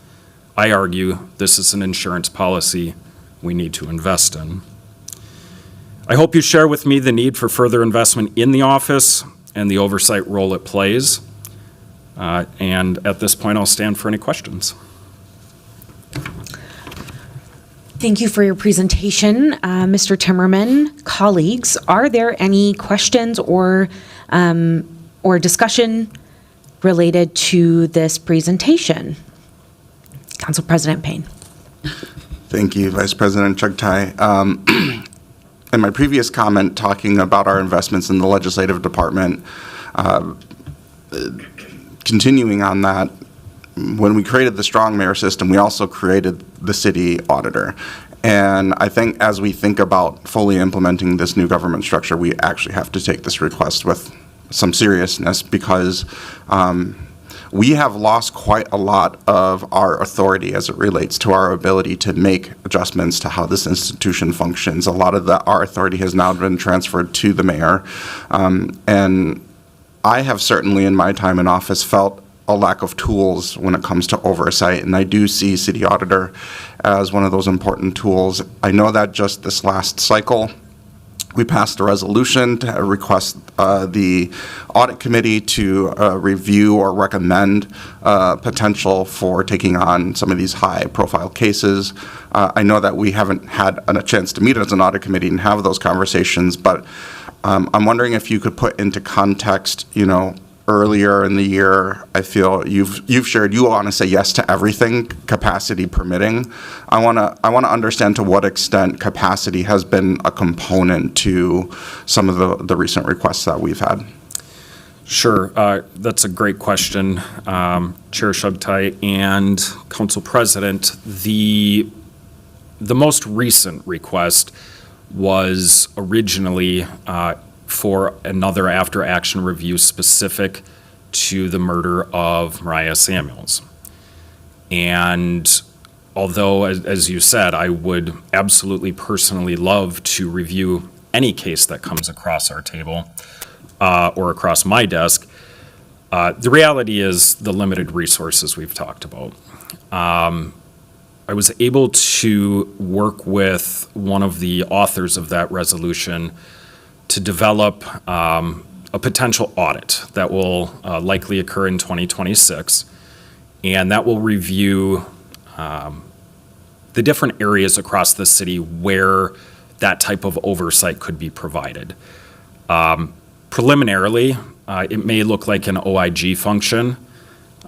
I argue this is an insurance policy we need to invest in. I hope you share with me the need for further investment in the office and the oversight role it plays. And at this point, I'll stand for any questions. Thank you for your presentation, Mr. Timmerman. Colleagues, are there any questions or discussion related to this presentation? Council President Payne. Thank you, Vice President Chugtai. In my previous comment talking about our investments in the legislative department, continuing on that, when we created the strong mayor system, we also created the city auditor. And I think as we think about fully implementing this new government structure, we actually have to take this request with some seriousness, because we have lost quite a lot of our authority as it relates to our ability to make adjustments to how this institution functions. A lot of our authority has now been transferred to the mayor. And I have certainly in my time in office felt a lack of tools when it comes to oversight, and I do see city auditor as one of those important tools. I know that just this last cycle, we passed a resolution to request the audit committee to review or recommend potential for taking on some of these high-profile cases. I know that we haven't had a chance to meet as an audit committee and have those conversations, but I'm wondering if you could put into context, earlier in the year, I feel you've shared you want to say yes to everything, capacity permitting. I want to understand to what extent capacity has been a component to some of the recent requests that we've had. Sure, that's a great question, Chair Chugtai and Council President. The most recent request was originally for another after-action review specific to the murder of Mariah Samuels. And although, as you said, I would absolutely personally love to review any case that comes across our table or across my desk, the reality is the limited resources we've talked about. I was able to work with one of the authors of that resolution to develop a potential audit that will likely occur in 2026, and that will review the different areas across the city where that type of oversight could be provided. Preliminarily, it may look like an OIG function.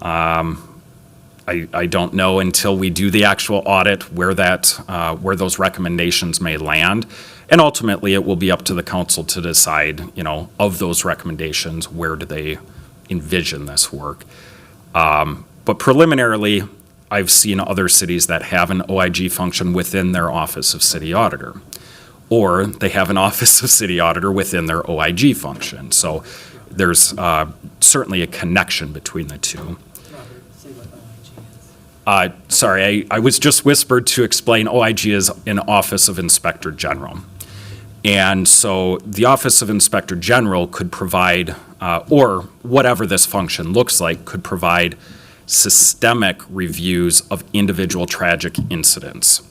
I don't know until we do the actual audit where those recommendations may land. And ultimately, it will be up to the council to decide, of those recommendations, where do they envision this work. But preliminarily, I've seen other cities that have an OIG function within their Office of City Auditor, or they have an Office of City Auditor within their OIG function. So there's certainly a connection between the two. Sorry, I was just whispered to explain OIG is an Office of Inspector General. And so the Office of Inspector General could provide, or whatever this function looks like, could provide systemic reviews of individual tragic incidents.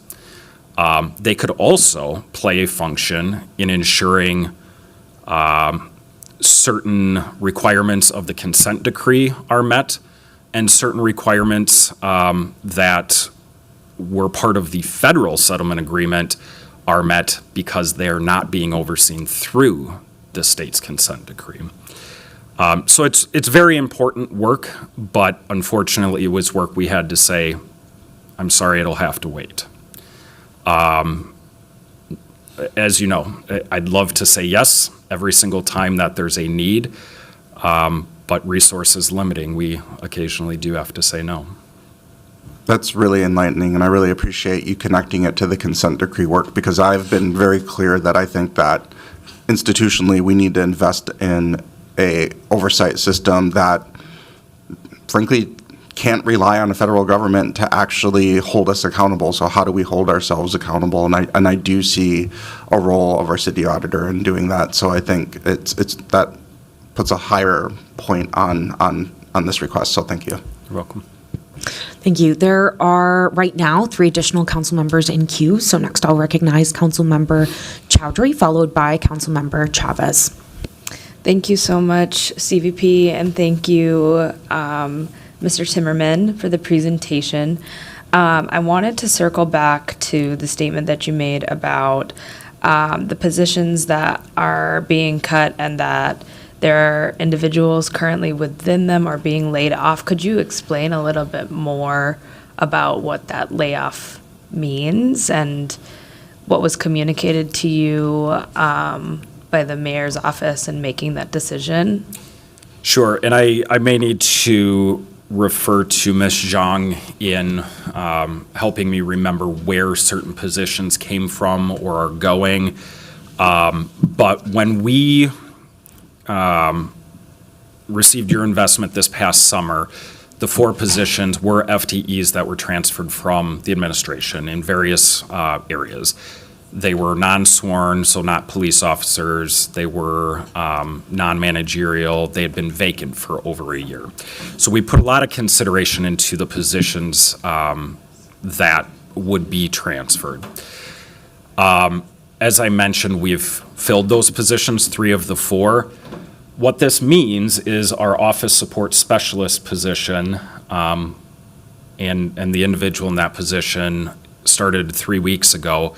They could also play a function in ensuring certain requirements of the consent decree are met, and certain requirements that were part of the federal settlement agreement are met because they're not being overseen through the state's consent decree. So it's very important work, but unfortunately it was work we had to say, I'm sorry, it'll have to wait. As you know, I'd love to say yes every single time that there's a need, but resources limiting, we occasionally do have to say no. That's really enlightening, and I really appreciate you connecting it to the consent decree work, because I've been very clear that I think that institutionally we need to invest in a oversight system that frankly can't rely on the federal government to actually hold us accountable. So how do we hold ourselves accountable? And I do see a role of our city auditor in doing that. So I think it's that puts a higher point on this request. So thank you. You're welcome. Thank you. There are right now 3 additional council members in queue. So next I'll recognize Councilmember Chowdhury, followed by Councilmember Chavez. Thank you so much, CVP, and thank you, Mr. Timmerman, for the presentation. I wanted to circle back to the statement that you made about the positions that are being cut and that there are individuals currently within them are being laid off. Could you explain a little bit more about what that layoff means and what was communicated to you by the mayor's office in making that decision? Sure, and I may need to refer to Ms. Zhang in helping me remember where certain positions came from or are going. But when we received your investment this past summer, the 4 positions were FTEs that were transferred from the administration in various areas. They were non-sworn, so not police officers. They were non-managerial. They had been vacant for over a year. So we put a lot of consideration into the positions that would be transferred. As I mentioned, we've filled those positions, 3 of the 4. What this means is our office support specialist position, and the individual in that position started 3 weeks ago,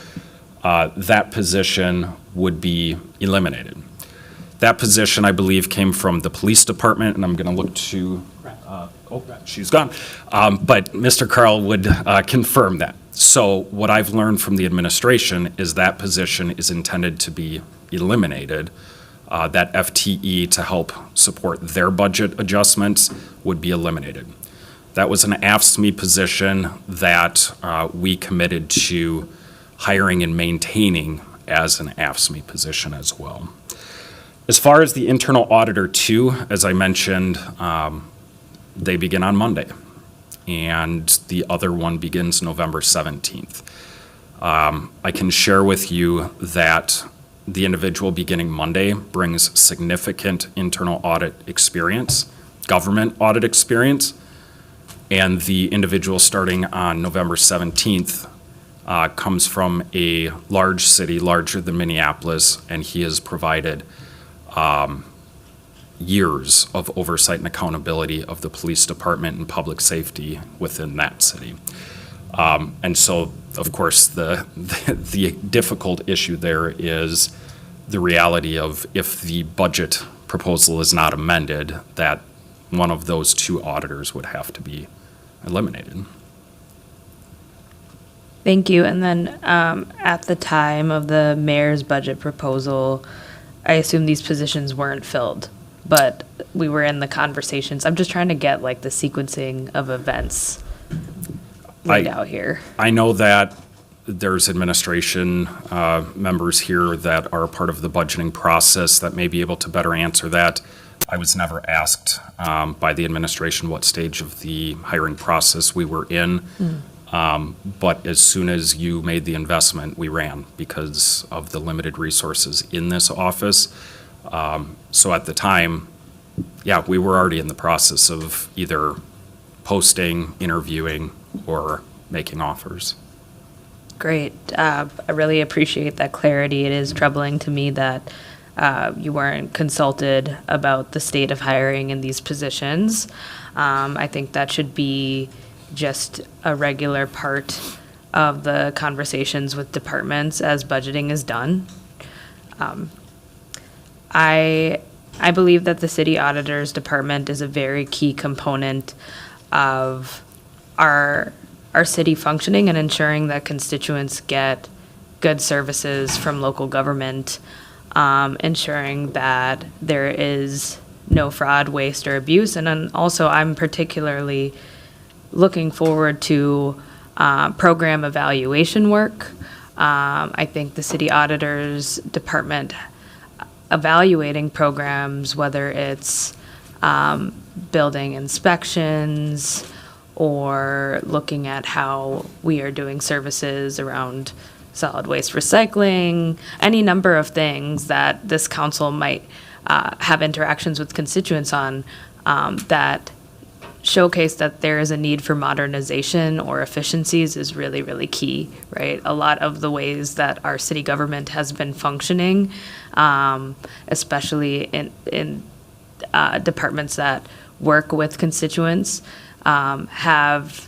that position would be eliminated. That position, I believe, came from the police department, and I'm going to look to, she's gone. But Mr. Carl would confirm that. So what I've learned from the administration is that position is intended to be eliminated. That FTE to help support their budget adjustments would be eliminated. That was an AFSCME position that we committed to hiring and maintaining as an AFSCME position as well. As far as the internal auditor too, as I mentioned, they begin on Monday, and the other one begins November 17th. I can share with you that the individual beginning Monday brings significant internal audit experience, government audit experience, and the individual starting on November 17th comes from a large city, larger than Minneapolis, and he has provided years of oversight and accountability of the police department and public safety within that city. And so, of course, the difficult issue there is the reality of if the budget proposal is not amended, that one of those 2 auditors would have to be eliminated. Thank you. And then at the time of the mayor's budget proposal, I assume these positions weren't filled, but we were in the conversations. I'm just trying to get like the sequencing of events laid out here. I know that there's administration members here that are part of the budgeting process that may be able to better answer that. I was never asked by the administration what stage of the hiring process we were in. But as soon as you made the investment, we ran because of the limited resources in this office. So at the time, yeah, we were already in the process of either posting, interviewing, or making offers. Great. I really appreciate that clarity. It is troubling to me that you weren't consulted about the state of hiring in these positions. I think that should be just a regular part of the conversations with departments as budgeting is done. I believe that the city auditor's department is a very key component of our city functioning and ensuring that constituents get good services from local government, ensuring that there is no fraud, waste, or abuse. And then also, I'm particularly looking forward to program evaluation work. I think the city auditor's department evaluating programs, whether it's building inspections or looking at how we are doing services around solid waste recycling, any number of things that this council might have interactions with constituents on, that showcase that there is a need for modernization or efficiencies is really, really key, right? A lot of the ways that our city government has been functioning, especially in departments that work with constituents, have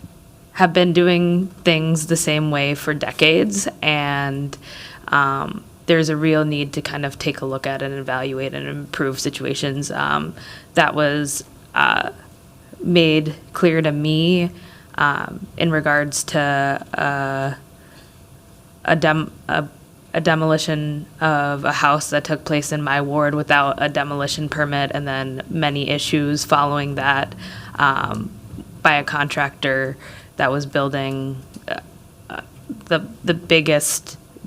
been doing things the same way for decades, and there's a real need to kind of take a look at and evaluate and improve situations. That was made clear to me in regards to a demolition of a house that took place in my ward without a demolition permit, and then many issues following that by a contractor that was building the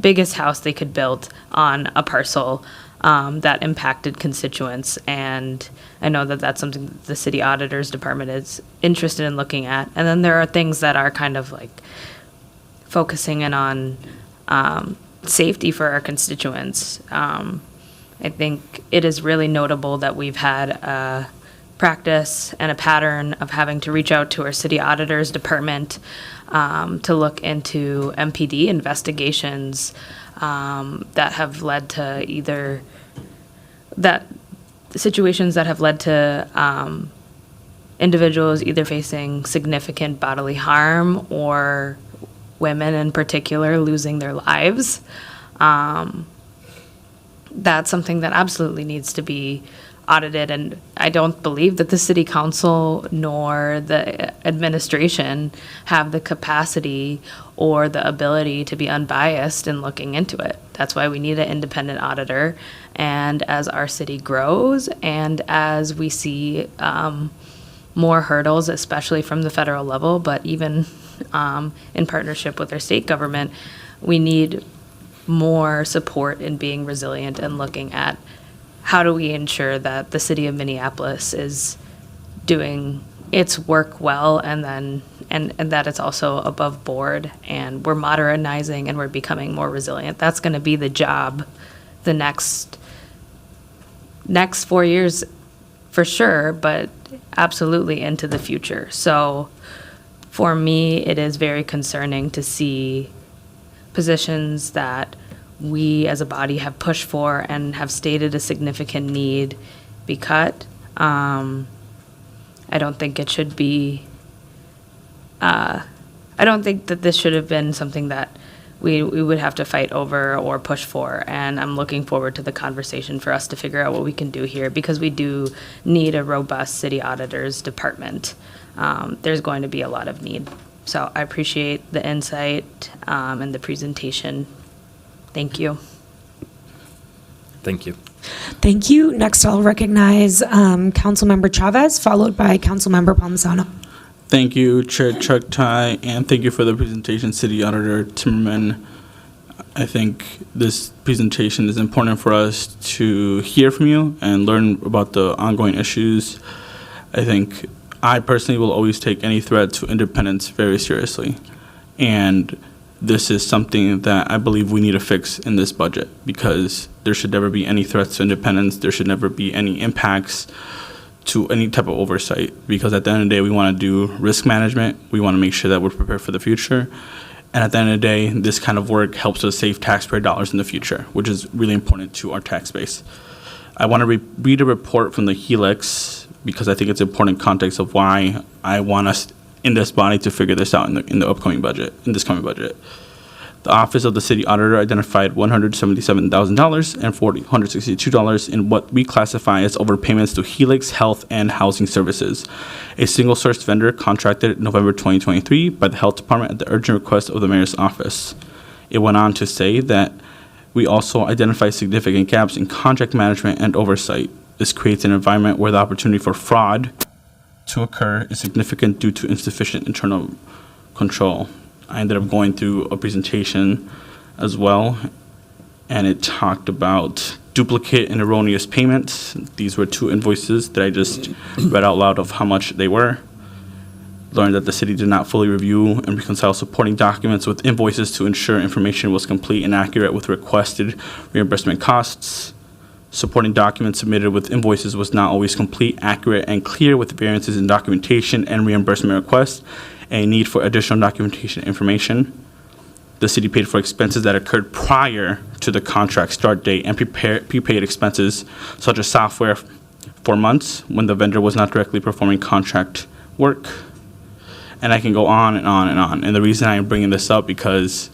biggest house they could build on a parcel that impacted constituents. And I know that that's something that the city auditor's department is interested in looking at. And then there are things that are kind of like focusing in on safety for our constituents. I think it is really notable that we've had a practice and a pattern of having to reach out to our city auditor's department to look into MPD investigations that have led to situations that have led to individuals either facing significant bodily harm or women in particular losing their lives. That's something that absolutely needs to be audited, and I don't believe that the city council nor the administration have the capacity or the ability to be unbiased in looking into it. That's why we need an independent auditor, and as our city grows and as we see more hurdles, especially from the federal level, but even in partnership with our state government, we need more support in being resilient and looking at how do we ensure that the city of Minneapolis is doing its work well, and that it's also above board, and we're modernizing and we're becoming more resilient. That's going to be the job the next 4 years for sure, but absolutely into the future. So for me, it is very concerning to see positions that we as a body have pushed for and have stated a significant need be cut. I don't think it should be, I don't think that this should have been something that we would have to fight over or push for. And I'm looking forward to the conversation for us to figure out what we can do here, because we do need a robust city auditor's department. There's going to be a lot of need. So I appreciate the insight and the presentation. Thank you. Thank you. Thank you. Next, I'll recognize Councilmember Chavez, followed by Councilmember Palmisano. Thank you, Chair Chuck Tai, and thank you for the presentation, City Auditor Timmerman. I think this presentation is important for us to hear from you and learn about the ongoing issues. I think I personally will always take any threat to independence very seriously, and this is something that I believe we need to fix in this budget, because there should never be any threats to independence. There should never be any impacts to any type of oversight, because at the end of the day, we want to do risk management. We want to make sure that we're prepared for the future. And at the end of the day, this kind of work helps us save taxpayer dollars in the future, which is really important to our tax base. I want to read a report from the Helix, because I think it's important context of why I want us in this body to figure this out in the upcoming budget, in this coming budget. The Office of the City Auditor identified $177,000 and $462 in what we classify as overpayments to Helix Health and Housing Services, a single-source vendor contracted November 2023 by the Health Department at the urgent request of the Mayor's Office. It went on to say that we also identify significant gaps in contract management and oversight. This creates an environment where the opportunity for fraud to occur is significant due to insufficient internal control. I ended up going through a presentation as well, and it talked about duplicate and erroneous payments. These were 2 invoices that I just read out loud of how much they were. Learned that the city did not fully review and reconcile supporting documents with invoices to ensure information was complete and accurate with requested reimbursement costs. Supporting documents submitted with invoices was not always complete, accurate, and clear, with variances in documentation and reimbursement requests, and a need for additional documentation information. The city paid for expenses that occurred prior to the contract start date and prepaid expenses such as software for months when the vendor was not directly performing contract work. And I can go on and on and on. And the reason I am bringing this up because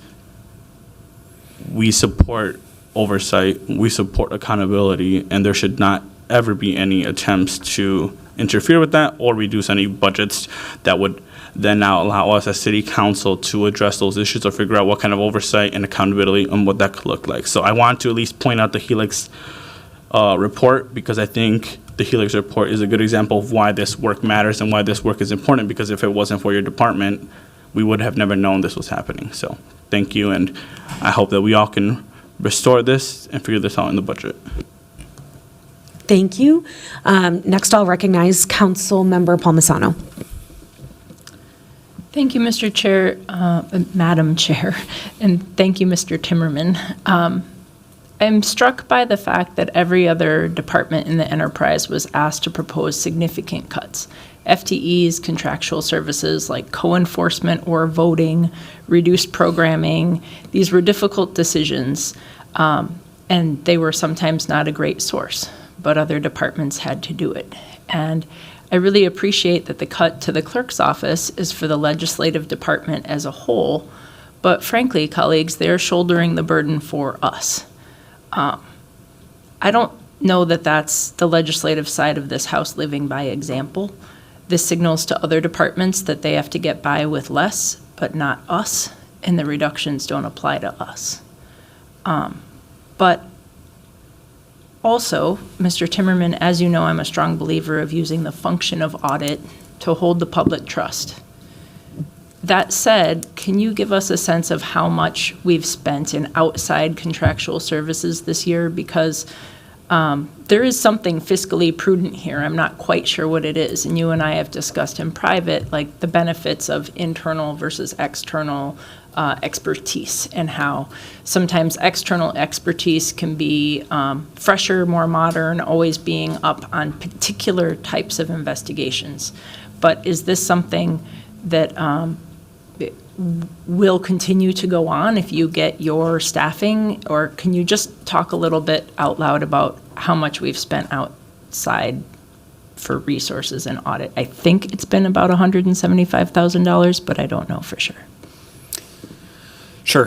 we support oversight, we support accountability, and there should not ever be any attempts to interfere with that or reduce any budgets that would then now allow us as city council to address those issues or figure out what kind of oversight and accountability and what that could look like. So I want to at least point out the Helix report, because I think the Helix report is a good example of why this work matters and why this work is important, because if it wasn't for your department, we would have never known this was happening. So thank you, and I hope that we all can restore this and figure this out in the budget. Thank you. Next, I'll recognize Council Member Palmisano. Thank you, Mr. Chair, Madam Chair, and thank you, Mr. Timmerman. I'm struck by the fact that every other department in the enterprise was asked to propose significant cuts. FTEs, contractual services like co-enforcement or voting, reduced programming. These were difficult decisions, and they were sometimes not a great source, but other departments had to do it. And I really appreciate that the cut to the clerk's office is for the legislative department as a whole, but frankly, colleagues, they're shouldering the burden for us. I don't know that that's the legislative side of this House living by example. This signals to other departments that they have to get by with less, but not us, and the reductions don't apply to us. But also, Mr. Timmerman, as you know, I'm a strong believer of using the function of audit to hold the public trust. That said, can you give us a sense of how much we've spent in outside contractual services this year? Because there is something fiscally prudent here. I'm not quite sure what it is. And you and I have discussed in private, like the benefits of internal versus external expertise, and how sometimes external expertise can be fresher, more modern, always being up on particular types of investigations. But is this something that will continue to go on if you get your staffing? Or can you just talk a little bit out loud about how much we've spent outside for resources and audit? I think it's been about $175,000, but I don't know for sure. Sure.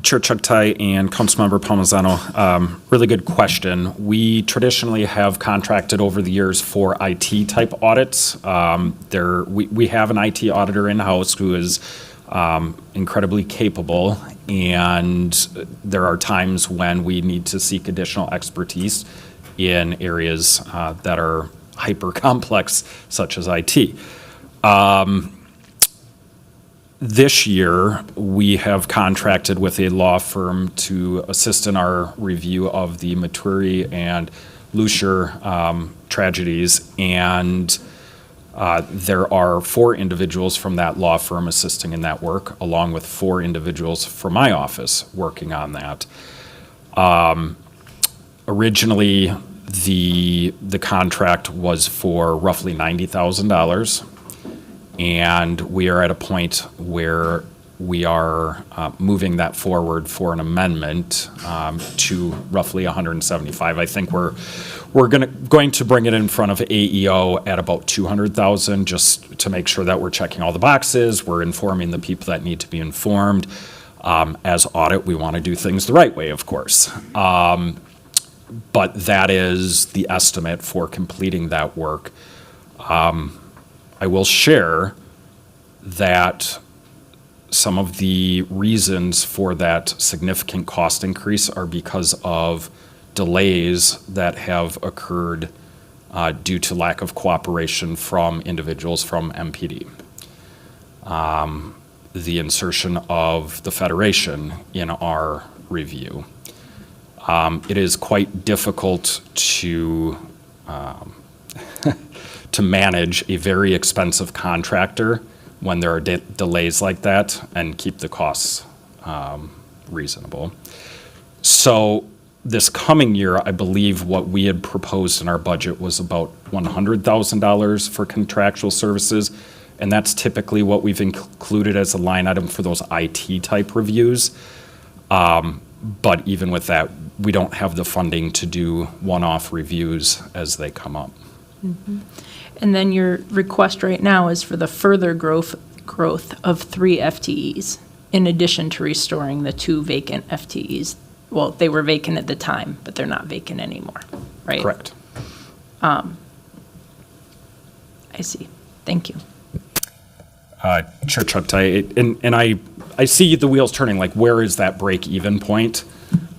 Chair Chugtai and Councilmember Palmisano, really good question. We traditionally have contracted over the years for IT type audits. We have an IT auditor in-house who is incredibly capable, and there are times when we need to seek additional expertise in areas that are hyper complex, such as IT. This year, we have contracted with a law firm to assist in our review of the Maturi and Lucier tragedies, and there are 4 individuals from that law firm assisting in that work, along with 4 individuals from my office working on that. Originally, the contract was for roughly $90,000. And we are at a point where we are moving that forward for an amendment to roughly 175. I think we're going to bring it in front of AEO at about 200,000, just to make sure that we're checking all the boxes. We're informing the people that need to be informed. As audit, we want to do things the right way, of course. But that is the estimate for completing that work. I will share that some of the reasons for that significant cost increase are because of delays that have occurred due to lack of cooperation from individuals from MPD. The insertion of the Federation in our review. It is quite difficult to to manage a very expensive contractor when there are delays like that and keep the costs reasonable. So This coming year, I believe what we had proposed in our budget was about $100,000 for contractual services, and that's typically what we've included as a line item for those IT-type reviews. But even with that, we don't have the funding to do one-off reviews as they come up. And then your request right now is for the further growth of 3 FTEs, in addition to restoring the 2 vacant FTEs. Well, they were vacant at the time, but they're not vacant anymore, right? Correct. I see. Thank you. Chair Chuktai, and I see the wheels turning, like where is that break-even point?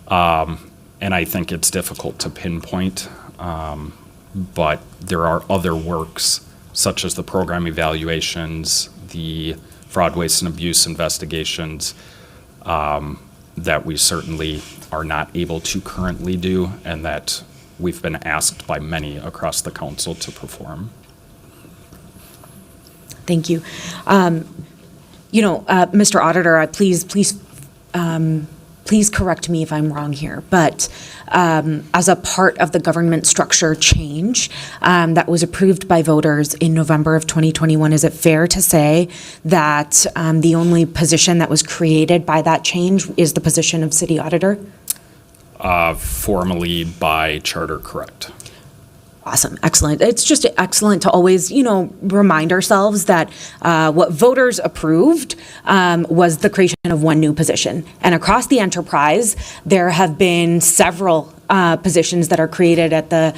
And I think it's difficult to pinpoint, but there are other works, such as the program evaluations, the fraud, waste, and abuse investigations, that we certainly are not able to currently do, and that we've been asked by many across the council to perform. Thank you. Mr. Auditor, please correct me if I'm wrong here, but as a part of the government structure change that was approved by voters in November of 2021, is it fair to say that the only position that was created by that change is the position of city auditor? Formally by charter, correct. Awesome. Excellent. It's just excellent to always, remind ourselves that what voters approved was the creation of one new position. And across the enterprise, there have been several positions that are created at the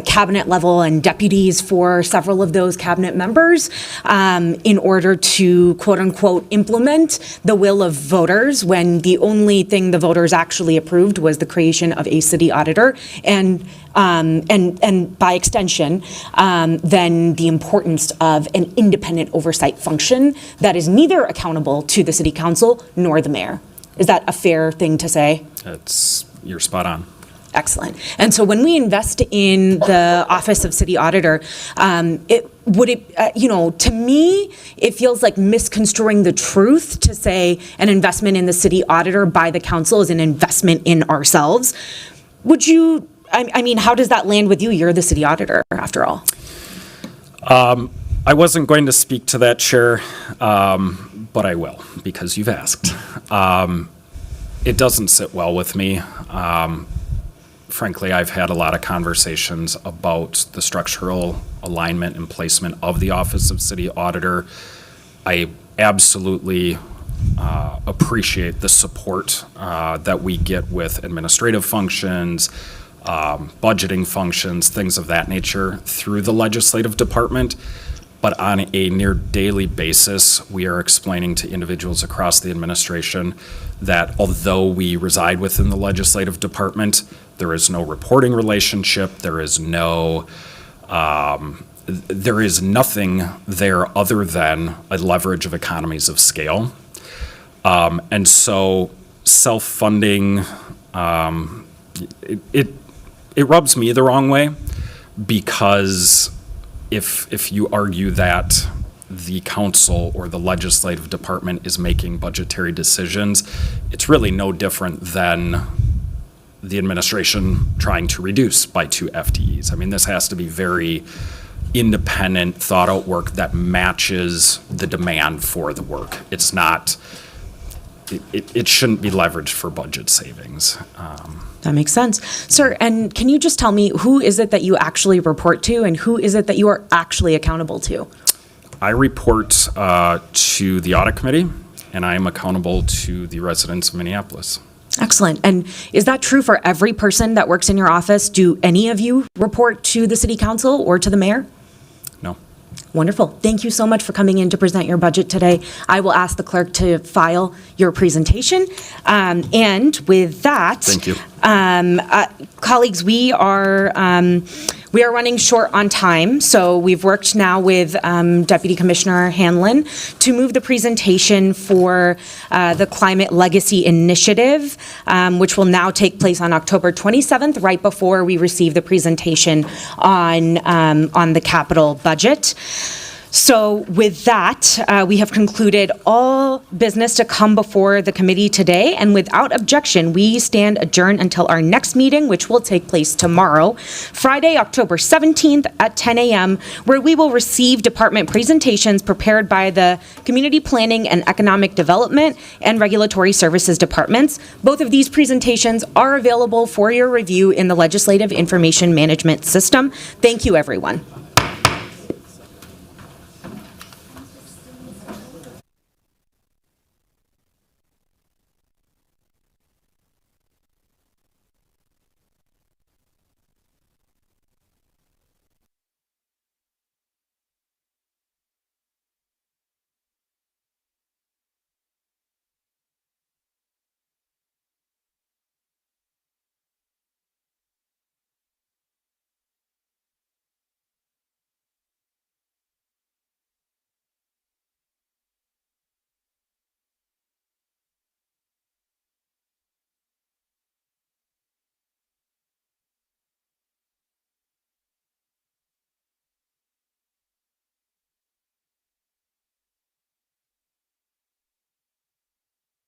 cabinet level and deputies for several of those cabinet members in order to, quote unquote, implement the will of voters, when the only thing the voters actually approved was the creation of a city auditor, and by extension, then the importance of an independent oversight function that is neither accountable to the city council nor the mayor. Is that a fair thing to say? You're spot on. Excellent. And so when we invest in the Office of City Auditor, to me, it feels like misconstruing the truth to say an investment in the city auditor by the council is an investment in ourselves. How does that land with you? You're the city auditor, after all. I wasn't going to speak to that, Chair, but I will, because you've asked. It doesn't sit well with me. Frankly, I've had a lot of conversations about the structural alignment and placement of the Office of City Auditor. I absolutely appreciate the support that we get with administrative functions, budgeting functions, things of that nature through the legislative department. But on a near daily basis, we are explaining to individuals across the administration that although we reside within the legislative department, there is no reporting relationship, there is nothing there other than a leverage of economies of scale. And so self-funding, it rubs me the wrong way, because if you argue that the council or the legislative department is making budgetary decisions, it's really no different than the administration trying to reduce by 2 FTEs. I mean, this has to be very independent, thought-out work that matches the demand for the work. It's not, it shouldn't be leveraged for budget savings. That makes sense. Sir, and can you just tell me, who is it that you actually report to, and who is it that you are actually accountable to? I report to the audit committee, and I am accountable to the residents of Minneapolis. Excellent. And is that true for every person that works in your office? Do any of you report to the city council or to the mayor? No. Wonderful. Thank you so much for coming in to present your budget today. I will ask the clerk to file your presentation. And with that, thank you. Colleagues, we are running short on time, so we've worked now with Deputy Commissioner Hanlon to move the presentation for the Climate Legacy Initiative, which will now take place on October 27th, right before we receive the presentation on the capital budget. So with that, we have concluded all business to come before the committee today, and without objection, we stand adjourned until our next meeting, which will take place tomorrow, Friday, October 17th at 10 a.m., where we will receive department presentations prepared by the Community Planning and Economic Development and Regulatory Services departments. Both of these presentations are available for your review in the Legislative Information Management System. Thank you, everyone.